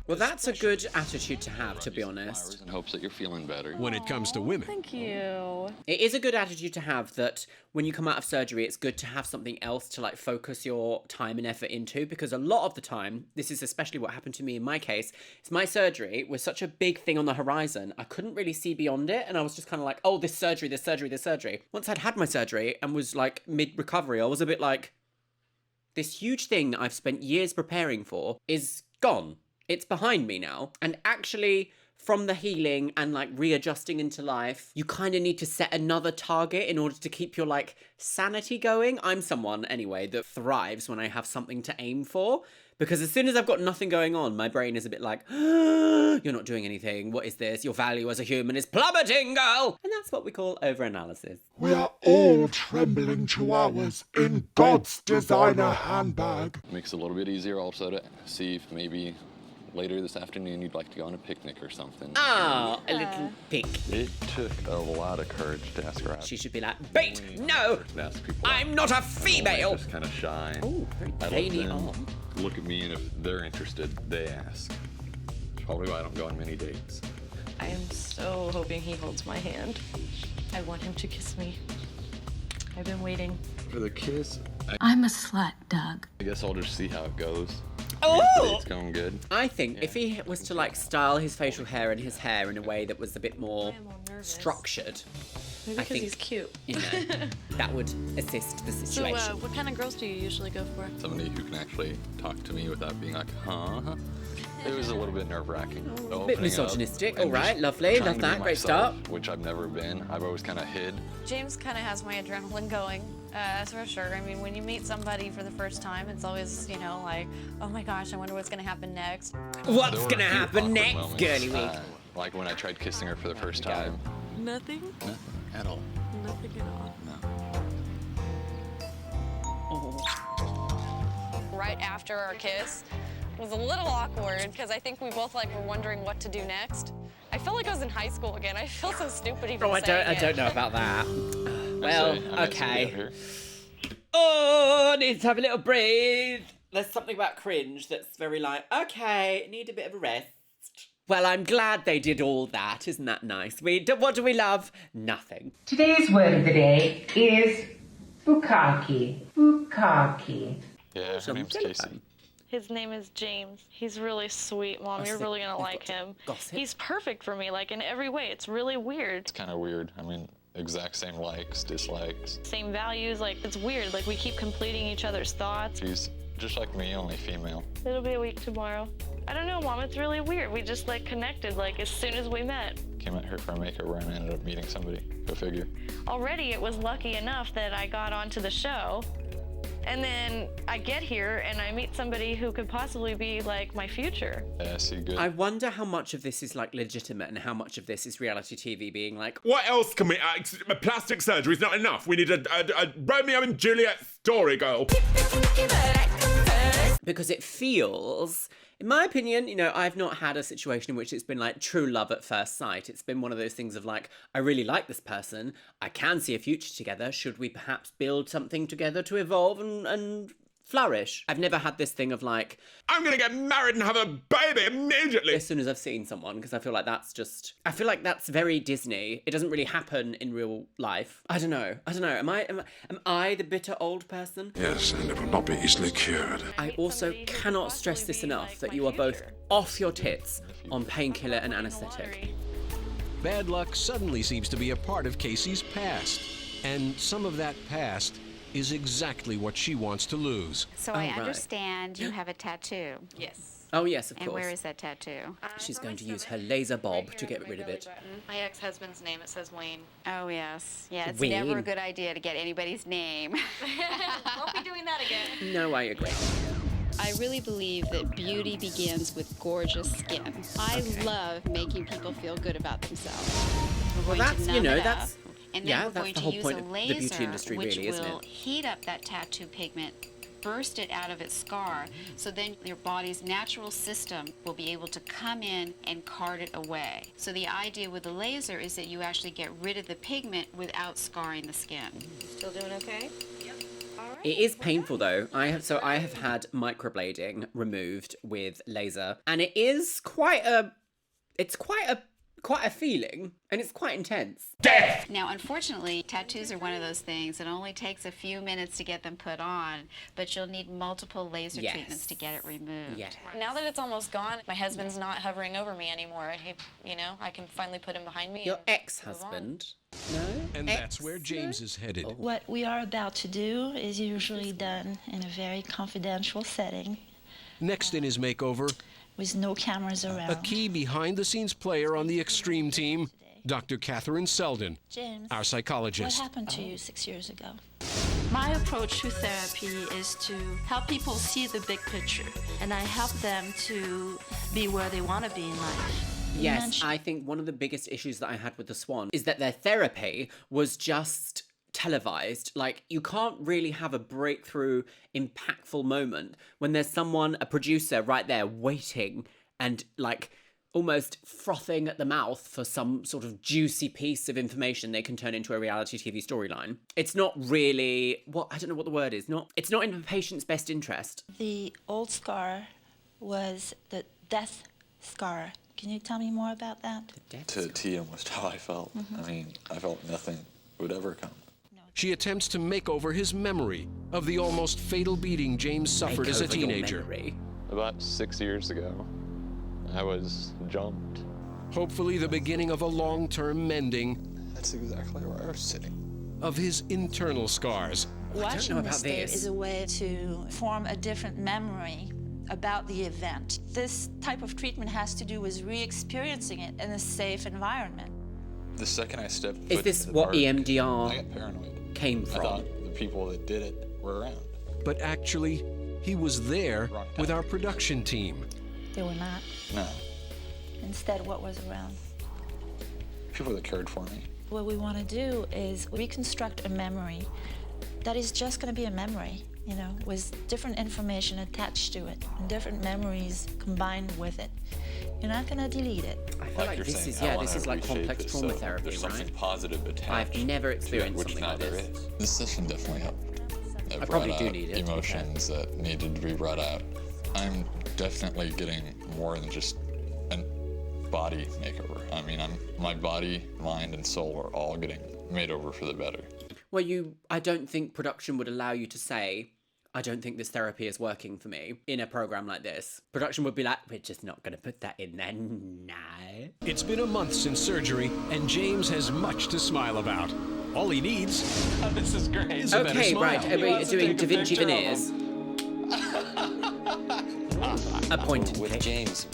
Well, that's a good attitude to have, to be honest. In hopes that you're feeling better. When it comes to women. Thank you. It is a good attitude to have that when you come out of surgery, it's good to have something else to like focus your time and effort into, because a lot of the time, this is especially what happened to me in my case, is my surgery was such a big thing on the horizon, I couldn't really see beyond it, and I was just kind of like, oh, this surgery, this surgery, this surgery. Once I'd had my surgery and was like mid-recovery, I was a bit like, this huge thing that I've spent years preparing for is gone. It's behind me now. And actually, from the healing and like readjusting into life, you kind of need to set another target in order to keep your like sanity going. I'm someone anyway that thrives when I have something to aim for. Because as soon as I've got nothing going on, my brain is a bit like, you're not doing anything. What is this? Your value as a human is plummeting, girl. And that's what we call overanalysis. We are all trembling chihuahuas in God's designer handbag. Makes it a little bit easier also to see if maybe later this afternoon you'd like to go on a picnic or something. Ah, a little pic. It took a lot of courage to ask her out. She should be like, bait, no, Ask people I'm not a out. female. Just kind of shy. Oh, very I let veiny them arm. look at me, and if they're interested, they ask. Probably why I don't go on many dates. I am so hoping he holds my hand. I want him to kiss me. I've been waiting. For the kiss, I'm a slut, Doug. I guess I'll just see how it goes. Oh! It's going good. I think if he was to like style his facial hair and his hair in a way that was a bit more structured, Maybe I because think, he's cute. you know, that would assist the So, situation. what kind of girls do you usually go for? Somebody who can actually talk to me without being like, huh? It was a little bit nerve-wracking. A bit misogynistic. All right, lovely. Love that. Great start. Which I've never been. I've always kind of hid. James kind of has my adrenaline going, that's for sure. I mean, when you meet somebody for the first time, it's always, you know, like, oh my gosh, I wonder what's going to happen next. What's There were going to a few happen awkward next, moments, girly week? Like when I tried kissing her for the first time. Nothing? Nothing at all. Nothing at all. Right after our kiss, it was a little awkward because I think we both like were wondering what to do next. I feel like I was in high school again. I feel so stupid even Oh, I saying it. don't know about that. Well, I met somebody out okay. here. Oh, need to have a little breathe. There's something about cringe that's very like, okay, need a bit of a rest. Well, I'm glad they did all that. Isn't that nice? What do we love? Nothing. Today's word of the day is bukkake. Bukkake. Yeah, her name's Casey. His name is James. He's really sweet, Mom. You're really gonna like him. He's perfect for me, like in every way. It's really weird. It's kind of weird. I mean, exact same likes, dislikes. Same values, like it's weird. Like we keep completing each other's thoughts. She's just like me, only female. It'll be a week tomorrow. I don't know, Mom. It's really weird. We just like connected like as soon as we met. Came out here for a makeover and I ended up meeting somebody. Go figure. Already, it was lucky enough that I got onto the show. And then I get here and I meet somebody who could possibly be like my future. Yeah, I see good. I wonder how much of this is like legitimate and how much of this is reality TV being like, What else can we... plastic surgery is not enough. We need a Romeo and Juliet story, girl. because it feels, in my opinion, you know, I've not had a situation in which it's been like true love at first sight. It's been one of those things of like, I really like this person. I can see a future together. Should we perhaps build something together to evolve and flourish? I've never had this thing of like, I'm gonna get married and have a baby immediately as soon as I've seen someone, because I feel like that's very Disney. It doesn't really happen in real life. I don't know. Am I the bitter old person? Yes, and it will not be easily cured. I also cannot stress this enough that you are both off your tits on painkiller and anesthetic. Bad luck suddenly seems to be a part of Casey's past, and some of that past is exactly what she wants to lose. So I understand you have a tattoo. Yes. Oh, yes, of course. And where is that tattoo? She's going to use her laser bob to get rid of it. My ex-husband's name, it says Wayne. Oh, yes. Yeah, it's Wayne. never a good idea to get anybody's name. Won't be doing that again. No, I agree. I really believe that beauty begins with gorgeous skin. I love making people feel good about themselves. Well, that's, you know, that's... And then yeah, we're that's going the to whole use point a of laser, the beauty industry, which really, isn't will it? heat up that tattoo pigment, burst it out of its scar, so then your body's natural system will be able to come in and cart it away. So the idea with the laser is that you actually get rid of the pigment without scarring the skin. Still doing okay? Yep. All right. It is painful though. I have had microblading removed with laser, and it is quite a feeling, and it's quite intense. Death! Now, unfortunately, tattoos are one of those things. It only takes a few minutes to get them put on, but you'll need multiple laser treatments to get it removed. Yeah. Now that it's almost gone, my husband's not hovering over me anymore. I can finally put him behind me. Your ex-husband? No? And that's where James is headed. What we are about to do is usually done in a very confidential setting. Next in his makeover, with no cameras around. a key behind-the-scenes player on the Extreme team, Dr. Catherine Selden, James, our psychologist. What happened to you 6 years ago? My approach to therapy is to help people see the big picture, and I help them to be where they want to be in life. Yes, I think one of the biggest issues that I had with the Swan is that their therapy was just televised. Like, you can't really have a breakthrough, impactful moment when there's someone, a producer right there waiting and like almost frothing at the mouth for some sort of juicy piece of information they can turn into a reality TV storyline. It's not really, I don't know what the word is. It's not in the patient's best interest. The old scar was the death scar. Can you tell me more about that? To T almost how I felt. I mean, I felt nothing would ever come. She attempts to make over his memory of the almost fatal beating James suffered as a teenager. About 6 years ago, I was jumped. Hopefully the beginning of a long-term mending. That's exactly where I was sitting. Of his internal scars. Watching this tape is a way to form a different memory about the event. This type of treatment has to do with re-experiencing it in a safe environment. The second I stepped foot Is this into the what park, EMDR I got paranoid. came from? I thought the people that did it were around. But actually, he was there with our production team. They were not. No. Instead, what was around? People that cared for me. What we want to do is reconstruct a memory that is just going to be a memory, you know, with different information attached to it and different memories combined with it. You're not going to delete it. I feel like this is like complex trauma therapy, there's right? something positive attached. I've never experienced which something now like there this. is. This session definitely helped. I probably do need it. Emotions that needed to be brought out. I'm definitely getting more than just a body makeover. I mean, my body, mind, and soul are all getting made over for the better. Well, I don't think production would allow you to say, I don't think this therapy is working for me in a program like this. Production would be like, we're just not going to put that in there. No. It's been a month since surgery, and James has much to smile about. All he needs This is great. is a better Okay, smile. right. Are we doing Da Vinci veneers? Appointed. With James,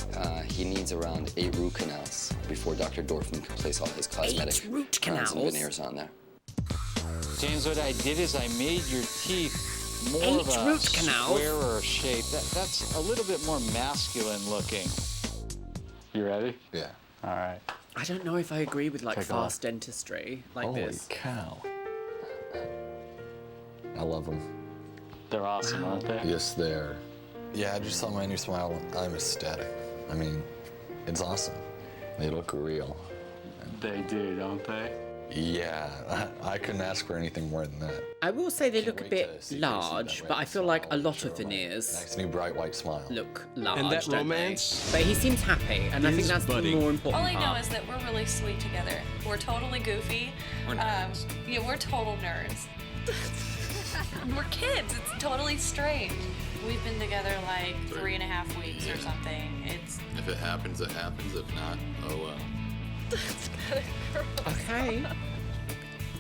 he needs around 8 root canals before Dr. Dorfman can place all his cosmetic 8 root crowns and canals? veneers on there. James, what I did is I made your teeth more 8 of a root canals? squarer shape. That's a little bit more masculine looking. You ready? Yeah. All right. I don't know if I agree with like Take fast off. dentistry like Holy this. cow. I love them. They're awesome, aren't they? Yes, they are. Yeah, I just saw my new smile. I'm ecstatic. I mean, it's awesome. They look real. They do, don't they? Yeah, I couldn't ask for anything more than that. I will say they look a bit large, but I feel like a lot of veneers Nice new bright white smile. look large. And that don't romance they? But he seems happy, and I think is that's budding. the more important All I know part. is that we're really sweet together. We're totally goofy. We're nerds. Yeah, we're total nerds. We're kids. It's totally strange. We've been together like 3.5 weeks or something. It's If it happens, it happens. If not, oh well. That's kind of gross. Okay.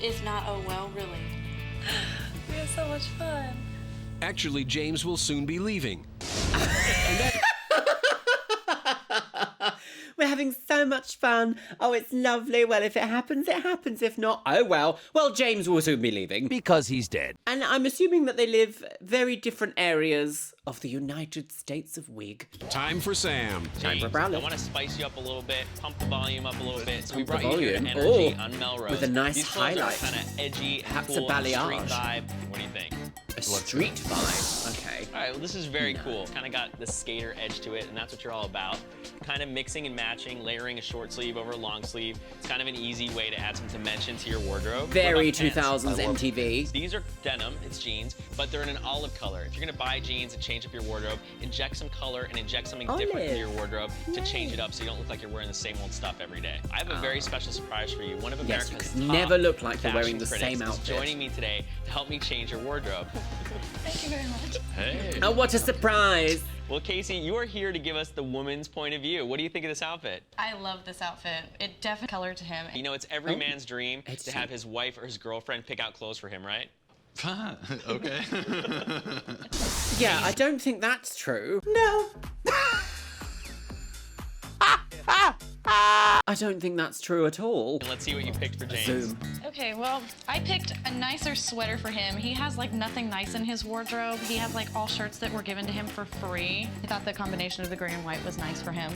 If not, oh well, really. We had so much fun. Actually, James will soon be leaving. We're having so much fun. Oh, it's lovely. Well, if it happens, it happens. If not, oh well. Well, James will soon be leaving. Because he's dead. And I'm assuming that they live very different areas of the United States of Wig. Time for Sam. Time for I Browlift. want to spice you up a little bit, pump the volume up a little bit. So we Pump the brought you here to volume. Energy Oh, on Melrose. with a nice These clothes highlight. are kind of edgy, Perhaps a cool, street balayage. vibe. What do you think? A street vibe. Okay. All right, well, this is very cool. Kind of got the skater edge to it, and that's what you're all about. Kind of mixing and matching, layering a short sleeve over a long sleeve. It's kind of an easy way to add some dimension to your wardrobe. Very What about pants? 2000s MTV. These are denim, it's jeans, but they're in an olive color. If you're gonna buy jeans and change up your wardrobe, inject some color and inject something different Olive. into your wardrobe to change it up so you don't look like you're wearing the same old stuff every day. I have a very special surprise for you. One of Yes, America's you could top never look like you're wearing fashion the critics same is outfit. joining me today to help me change your wardrobe. Thank you very much. Hey. Oh, what a surprise. Well, Casey, you are here to give us the woman's point of view. What do you think of this outfit? I love this outfit. It definitely colored to him. You know, it's every Oh. man's dream to have his wife or his girlfriend pick out clothes for him, right? Okay. Yeah, I don't think that's true. No. I don't think that's true at all. And let's see what you picked for James. Zoom. Okay, well, I picked a nicer sweater for him. He has like nothing nice in his wardrobe. He has like all shirts that were given to him for free. I thought the combination of the gray and white was nice for him.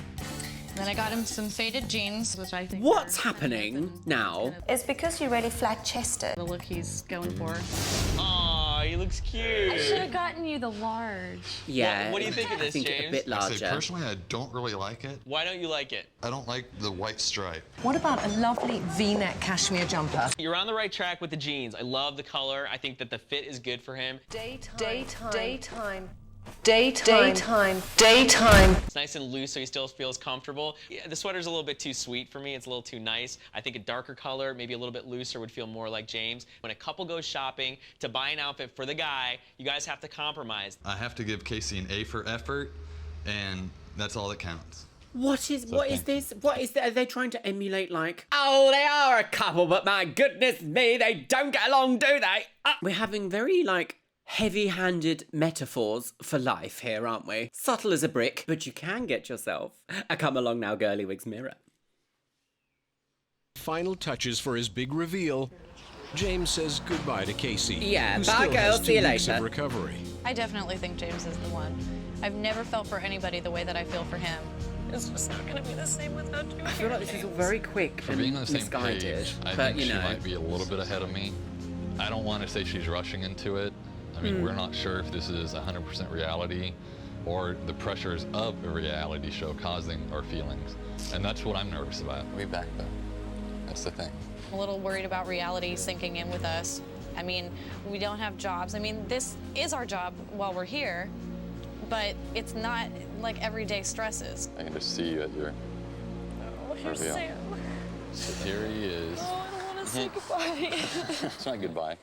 And then I got him some faded jeans, which I think What's happening now? It's because you're really flat-chested. the look he's going for. Aw, he looks cute. I should have gotten you the large. Yeah. What do you think of I this, think James? a bit I say larger. personally, I don't really like it. Why don't you like it? I don't like the white stripe. What about a lovely V-neck cashmere jumper? You're on the right track with the jeans. I love the color. I think that the fit is good for him. Daytime. It's nice and loose so he still feels comfortable. Yeah, the sweater's a little bit too sweet for me. It's a little too nice. I think a darker color, maybe a little bit looser, would feel more like James. When a couple goes shopping to buy an outfit for the guy, you guys have to compromise. I have to give Casey an A for effort, and that's all that counts. What is this? What is that? Are they trying to emulate like, oh, they are a couple, but my goodness me, they don't get along, do they? We're having very like heavy-handed metaphors for life here, aren't we? Subtle as a brick, but you can get yourself a come along now girly wigs mirror. Final touches for his big reveal. James says goodbye to Casey. Yeah, who bye, still girl. has See you 2 weeks later. of recovery. I definitely think James is the one. I've never felt for anybody the way that I feel for him. It's just not gonna be the same without you. I feel like this is all very quick For and being on the same misguided, page, I but think you she know. might be a little bit ahead of me. I don't want to say she's rushing into it. I mean, we're not sure if this is 100% reality or the pressures of a reality show causing our feelings. And that's what I'm nervous about. We'll be back, though. That's the thing. I'm a little worried about reality sinking in with us. I mean, we don't have jobs. I mean, this is our job while we're here, but it's not like everyday stresses. I can just see you at your Oh, here's reveal. Sam. So here he is. Oh, I don't want to say goodbye. It's not goodbye.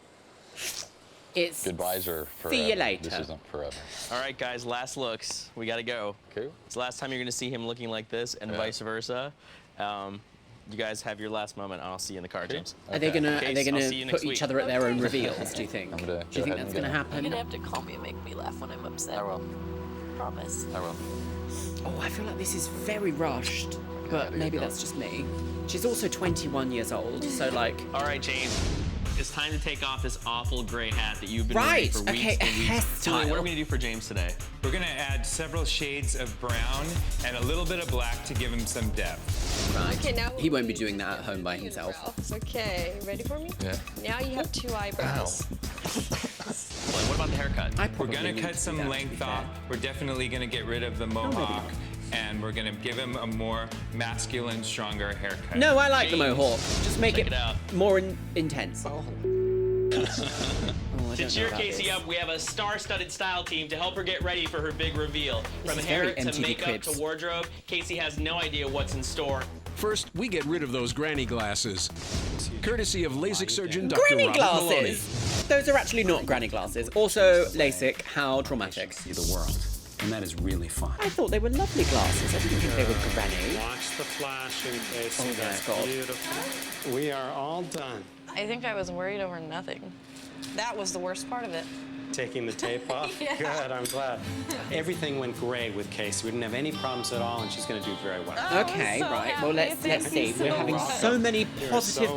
It's goodbyes are forever. see you later. This isn't forever. All right, guys, last looks. We gotta go. Cool. It's the last time you're gonna see him looking like this, and vice versa. You guys have your last moment, and I'll see you in the car, James. Are they gonna Case, put each other at their own reveals? Do you think? I'm gonna Do you think that's gonna You're happen? gonna have to call me and make me laugh when I'm upset. I will. Promise. I will. Oh, I feel like this is very rushed, but maybe that's just me. She's also 21 years old, so like. All right, James. It's time to take off this awful gray hat that you've been Right, wearing for weeks okay, and weeks. hairstyle. Julian, what are we gonna do for James today? We're gonna add several shades of brown and a little bit of black to give him some depth. Right. Okay, now He won't be doing that at home by himself. Okay, ready for me? Yeah. Now you have 2 eyebrows. Well, what about the haircut? We're gonna cut some length off. We're definitely gonna get rid of the mohawk. And we're gonna give him a more masculine, stronger haircut. No, I like the mohawk. Just make Check it it out. more intense. To cheer Casey up, we have a star-studded style team to help her get ready for her big reveal. From is hair very to MTV makeup Cribs. to wardrobe, Casey has no idea what's in store. First, we get rid of those granny glasses. Courtesy of LASIK surgeon Dr. Granny Robert Maloney. glasses! Those are actually not granny glasses. Also, LASIK, how traumatic. See the world. And that is really fun. I thought they were lovely glasses. I didn't think they were granny. Watch the flashing face. Oh, That's God. beautiful. We are all done. I think I was worried over nothing. That was the worst part of it. Taking the tape off? Yeah. Good, I'm glad. Everything went great with Casey. We didn't have any problems at all, and she's going to do very well. Okay, right. Well, let's see. We're having so many positive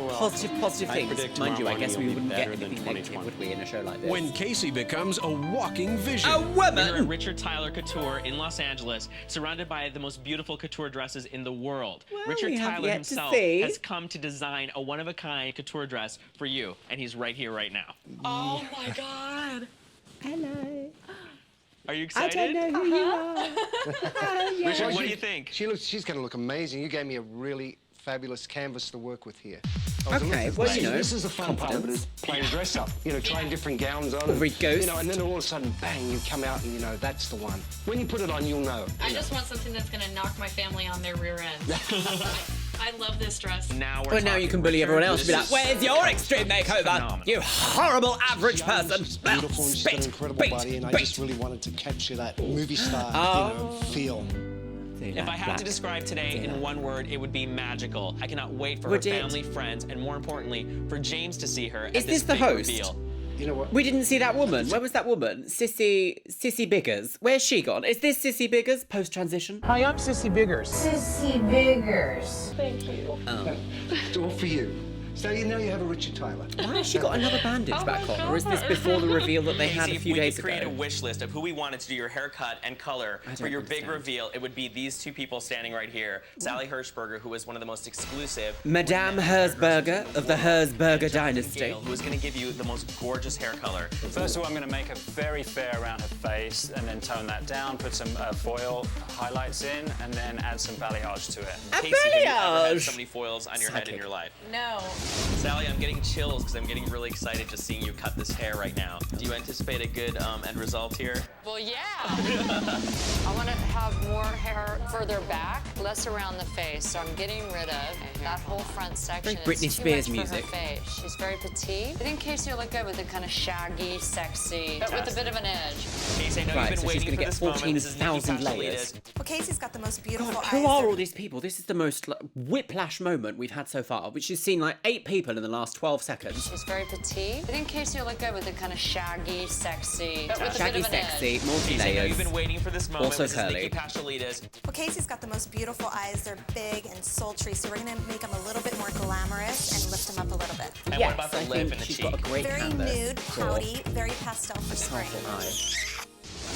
things. Mind you, I guess we wouldn't get anything negative, would we, in a show like this? When Casey becomes a walking vision. A woman! We're at Richard Tyler Couture in Los Angeles, surrounded by the most beautiful couture dresses in the world. Richard we have Tyler yet to himself see. has come to design a one-of-a-kind couture dress for you, and he's right here, right now. Oh my God. Hello. Are you excited? I don't know who you are. Richard, what do you think? She's going to look amazing. You gave me a really fabulous canvas to work with here. Okay, well, you know, this is the fun part of it, is playing dress up. You know, trying different gowns on. Or read ghosts. You know, and then all of a sudden, bang, you come out and you know, that's the one. When you put it on, you'll know. I just want something that's gonna knock my family on their rear end. I love this dress. Now we're But now you can bully everyone else and be like, where's your extreme makeover? You horrible average person. She's beautiful and she's got an incredible body, and I just really wanted to capture that movie star, you know, feel. If I had to describe today in one word, it would be magical. I cannot wait for her Would it? family, friends, and more importantly, for James to see her Is at this the big host? reveal. You know what? We didn't see that woman. Where was that woman? Sissy Biggers. Where's she gone? Is this Sissy Biggers post-transition? Hi, I'm Sissy Biggers. Sissy Biggers. Thank you. It's all for you. So you know you have a Richard Tyler. Why has she got another bandage back on? Or is this before the reveal that they had a Casey, few if we days could create ago? a wish list of who we wanted to do your haircut and color for your big reveal, it would be these two people standing right here. Sally Hershberger, who is one of the most exclusive. Madame Herzberger of the Herzberger dynasty. Who is going to give you the most gorgeous hair color. First of all, I'm going to make a very fair around her face and then tone that down, put some foil highlights in, and then add some balayage to it. Casey, have you ever had so many foils on your head in your life? No. Sally, I'm getting chills because I'm getting really excited just seeing you cut this hair right now. Do you anticipate a good end result here? Well, yeah. I want to have more hair further back, less around the face. So I'm getting rid of that whole front section. Very Britney It's too Spears much music. For her face. She's very petite. I think Casey will look good with a kind of shaggy, sexy, but with a bit of an edge. Casey, I know Right, you've so been she's waiting gonna for get this moment. This is Nikki 14,000 Pascalidis. layers. Well, Casey's got the most beautiful God, eyes. who are all these people? This is the most like, whiplash moment we've had so far, which has seen like 8 people in the last 12 seconds. She's very petite. I think Casey will look good with a kind of shaggy, sexy, but with a Shaggy, bit of an sexy, edge. Casey, I know multi-layers. you've been waiting for this moment. Also This is curly. Nikki Pascalidis. Well, Casey's got the most beautiful eyes. They're big and sultry, so we're going to make them a little bit more glamorous and lift them up a little bit. And Yes, what about the I lip think and the she's cheek? got a great Very canvas. nude, pouty, very pastel for spring.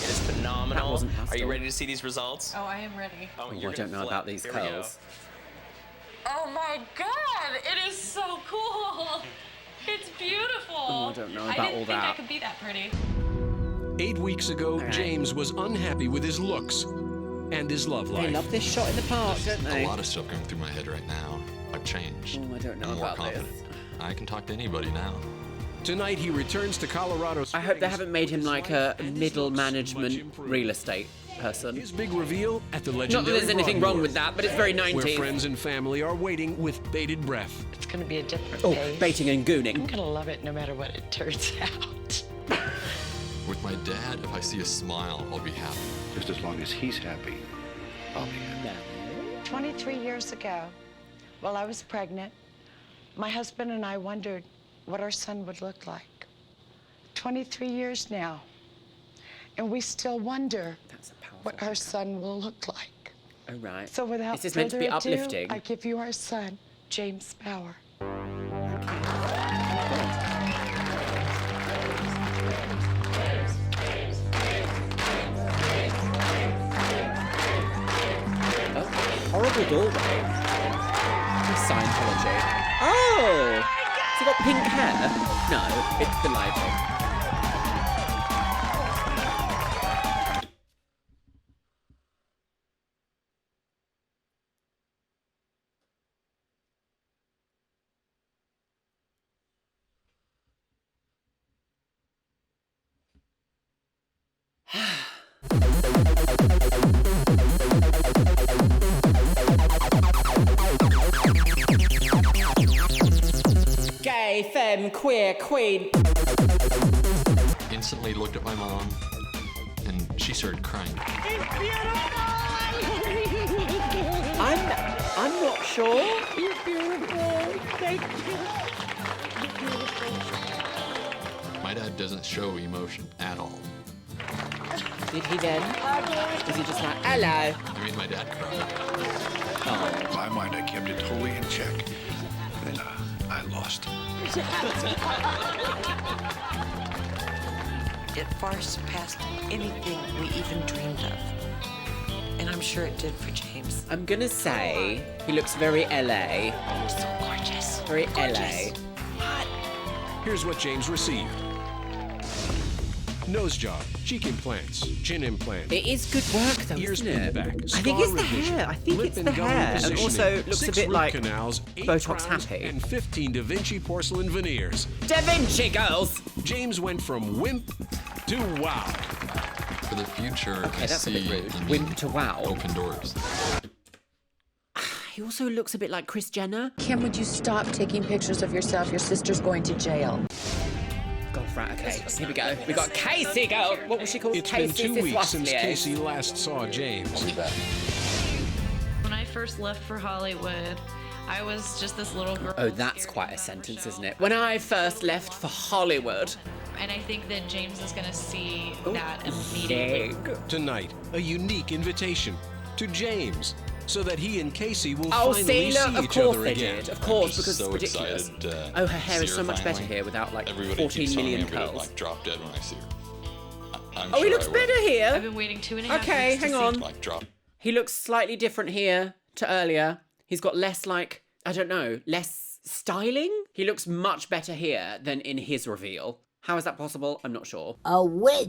It is phenomenal. That wasn't Are pastel. you ready to see these results? Oh, I am ready. Oh, Oh, you're I don't gonna know flip. about these Here we go. curls. Oh my God! It is so cool. It's beautiful. Oh, I don't know I about didn't all think I that. could be that pretty. 8 weeks ago, right. James was unhappy with his looks and his love life. They love this shot in the park, don't they? A lot of stuff going through my head right now. I've changed. Oh, I don't know I'm more about confident. this. I can talk to anybody now. Tonight, he returns to Colorado. I hope they haven't made him like a middle management real estate person. His big reveal at the legendary Not that there's anything wrong Broadmoor, with that, but it's very where 90s. friends and family are waiting with bated breath. It's gonna be a different Oh, pace. baiting and gooning. I'm gonna love it no matter what it turns out. my dad, if I see a smile, I'll be happy. Just as long as he's happy, I'll be happy. 23 years ago, while I was pregnant, my husband and I wondered what our son would look like. 23 years now, and we still wonder what our son will look like. Oh, right. So without This is further meant to be ado, uplifting. I give you our son, James Bauer. Horrible doorway. Scientology. Oh! Has he got pink hair? No, it's the lighting. Gay, femme, queer, queen. Instantly looked at my mom, and she started crying. I'm not sure. You're beautiful. Thank you. You're beautiful. My dad doesn't show emotion at all. Did he then? Was he just like, hello? I made my dad cry. Oh. In my mind, I kept it totally in check. And I lost. It far surpassed anything we even dreamed of. And I'm sure it did for James. I'm gonna say he looks very LA. So gorgeous. Very Gorgeous. LA. Here's what James received. Nose job, cheek implants, chin implant. It is good work though, Ears isn't pinned it? back, I think it's the revision, hair. I think lip it's and the gum hair. And positioning, also looks 6 a bit root like canals, 8 Botox crowns, happy. and 15 Da Vinci porcelain veneers. Da Vinci girls! James went from wimp to wow. For the future, Okay, I that's a bit see rude. in Wimp to wow. open doors. He also looks a bit like Kris Jenner. Kim, would you stop taking pictures of yourself? Your sister's going to jail. God, right, okay. Here we go. We got Casey, girl. What was she called? It's been Casey 2 weeks since Siswaslier. Casey last saw James. I'll be back. When I first left for Hollywood, I was just this little girl. Oh, that's quite a sentence, isn't it? When I first left for Hollywood. And I think that James is gonna see that immediately. Tonight, a unique invitation to James, so that he and Casey will Oh, finally see, look, see of each course other they again. did. Of course, I'm just because so it's ridiculous. excited to Oh, her hair is see so her much better finally. here without like Everybody 14 keeps telling me million I'm gonna, curls. like drop dead when I see her. I'm Oh, sure he looks I will. better here. I've been waiting 2.5 Okay, weeks to hang see on. Like drop. He looks slightly different here to earlier. He's got less like, I don't know, less styling. He looks much better here than in his reveal. How is that possible? I'm not sure. A witch.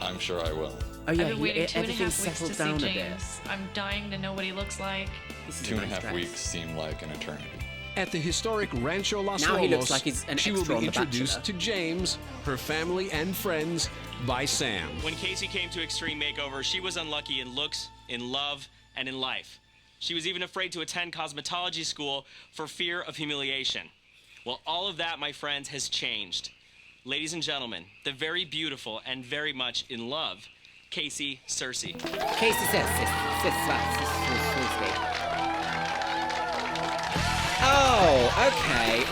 I'm sure I will. Oh yeah, I've been waiting 2.5 everything weeks to settled see down a bit. James. I'm dying to know what he looks like. This is 2.5 nice weeks seem like an eternity. At the historic Rancho Los Now he looks Lomos, like he's an she will extra be on The introduced Bachelor. to James, her family and friends, by Sam. When Casey came to Extreme Makeover, she was unlucky in looks, in love, and in life. She was even afraid to attend cosmetology school for fear of humiliation. Well, all of that, my friends, has changed. Ladies and gentlemen, the very beautiful and very much in love, Casey Cersei. Casey Cersei. Oh, okay.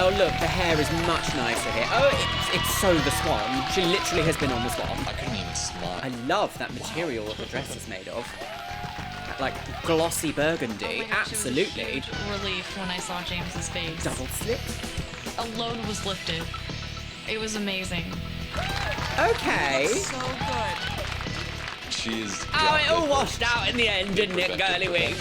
Oh, look, the hair is much nicer here. Oh, it's so the Swan. She literally has been on the Swan. I couldn't even smile. I love that material that the dress is made of. That, like, glossy burgundy. Oh my gosh, Absolutely. It was a huge relief when I saw James's face. Double slip. A load was lifted. It was amazing. Okay. So good. She's. Oh, it all washed out in the end, didn't it, girly wig?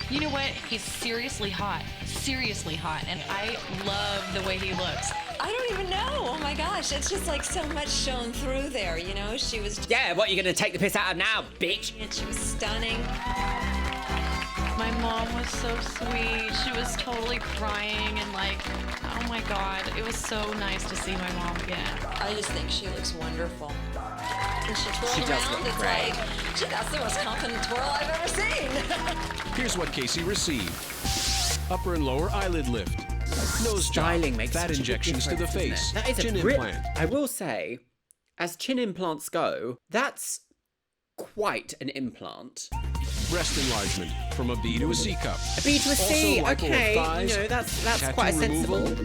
You know what? He's seriously hot. Seriously hot. And I love the way he looks. I don't even know. Oh my gosh, it's just like so much shown through there, you know? She was. Yeah, what, you gonna take the piss out of now, bitch? And she was stunning. My mom was so sweet. She was totally crying and like, oh my God. It was so nice to see my mom again. I just think she looks wonderful. And she twirled She does around. look It's great. like, gee, that's the most confident twirl I've ever seen. Here's what Casey received. Upper and lower eyelid lift. Nose Styling job, makes fat such a big injections to the difference, doesn't face, it? That is chin a implant. I will say, as chin implants go, that's quite an implant. Breast enlargement from a B to a C cup. A B to a C, Also, okay. thighs, You know, that's tattoo quite removal, sensible.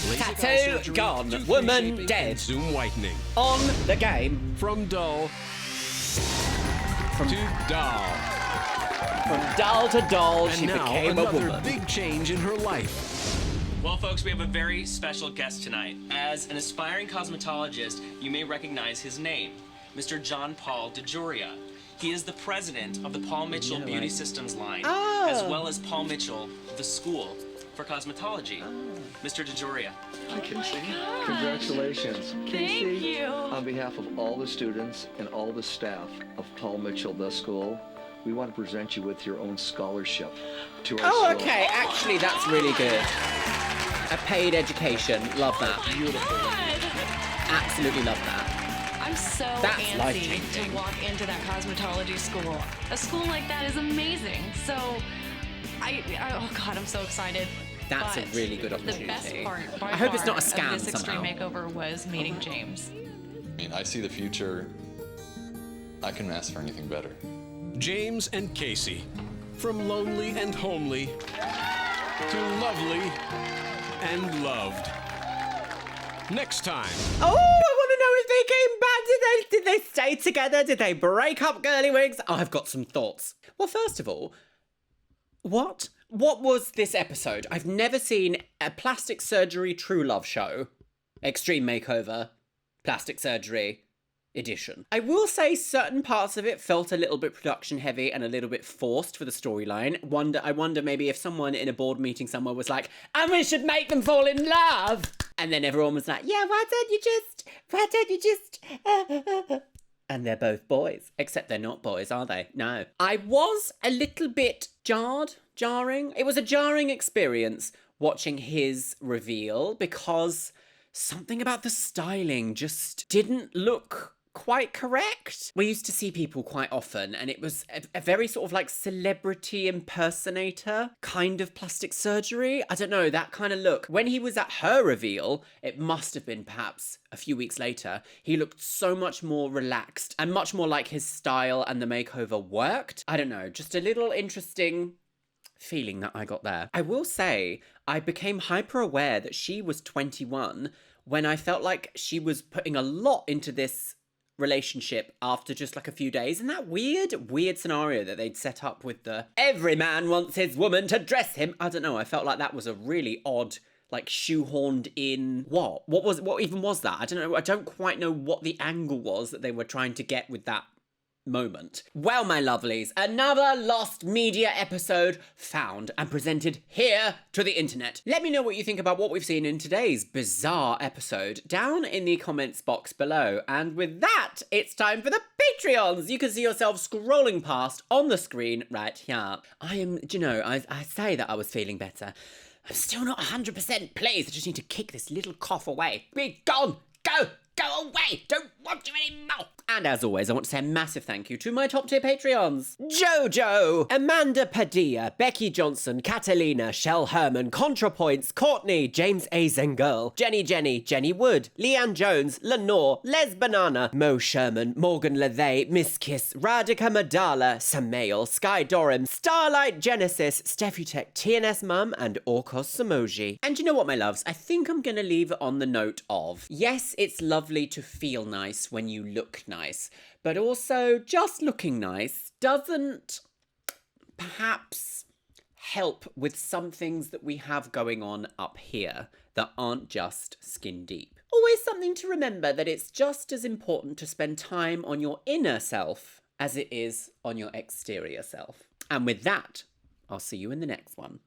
laser eye Tattoo surgery, gone, tooth woman reshaping, dead. and Zoom whitening. On the game. From dull to doll. From doll to doll, And she now became a another woman. big change in her life. Well, folks, we have a very special guest tonight. As an aspiring cosmetologist, you may recognize his name, Mr. John Paul DeJoria. He is the president of the Paul Mitchell Beauty Systems line, as well as Paul Mitchell, the school for cosmetology. Mr. DeJoria. Hi, Casey. Congratulations. Thank you. On behalf of all the students and all the staff of Paul Mitchell, the school, we want to present you with your own scholarship to our Oh, school. okay. Actually, that's really good. A paid education. Love that. Beautiful. Absolutely love that. I'm so That's antsy life-changing. to walk into that cosmetology school. A school like that is amazing. So, oh God, I'm so excited. That's a But really good The opportunity. best part by I hope it's far not a scam of this somehow. Extreme Makeover was meeting James. I mean, I see the future. I couldn't ask for anything better. James and Casey. From lonely and homely to lovely and loved. Next time. Oh, I want to know if they came back. Did they stay together? Did they break up, girly wigs? Oh, I've got some thoughts. Well, first of all, what was this episode? I've never seen a plastic surgery true love show. Extreme Makeover Plastic Surgery edition. I will say certain parts of it felt a little bit production heavy and a little bit forced for the storyline. I wonder maybe if someone in a board meeting somewhere was like, and we should make them fall in love. And then everyone was like, yeah, why don't you just, and they're both boys. Except they're not boys, are they? No. I was a little bit jarring. It was a jarring experience watching his reveal because something about the styling just didn't look quite correct. We used to see people quite often and it was a very sort of like celebrity impersonator kind of plastic surgery. I don't know, that kind of look. When he was at her reveal, it must have been perhaps a few weeks later, he looked so much more relaxed and much more like his style and the makeover worked. I don't know, just a little interesting feeling that I got there. I will say, I became hyper aware that she was 21 when I felt like she was putting a lot into this relationship after just like a few days. And that weird scenario that they'd set up with the every man wants his woman to dress him. I don't know, I felt like that was a really odd, like shoehorned in what even was that? I don't know. I don't quite know what the angle was that they were trying to get with that moment. Well, my lovelies, another lost media episode found and presented here to the internet. Let me know what you think about what we've seen in today's bizarre episode down in the comments box below. And with that, it's time for the Patreons. You can see yourself scrolling past on the screen right here. I say that I was feeling better. I'm still not 100% pleased. I just need to kick this little cough away. Be gone! Go away! Don't want you anymore! And as always, I want to say a massive thank you to my top tier Patreons. Jojo, Amanda Padilla, Becky Johnson, Catalina, Shell Herman, ContraPoints, Courtney, James A. Zengirl, Jenny Wood, Leanne Jones, Lenore, Les Banana, Mo Sherman, Morgan Lathay, Miss Kiss, Radhika Madala, Samael, Sky Dorim, Starlight Genesis, Stefutech, TNS Mum, and Orkos Samoji. And you know what, my loves? I think I'm gonna leave it on the note of, yes, it's lovely to feel nice when you look nice, but also just looking nice doesn't perhaps help with some things that we have going on up here that aren't just skin deep. Always something to remember, that it's just as important to spend time on your inner self as it is on your exterior self. And with that, I'll see you in the next one.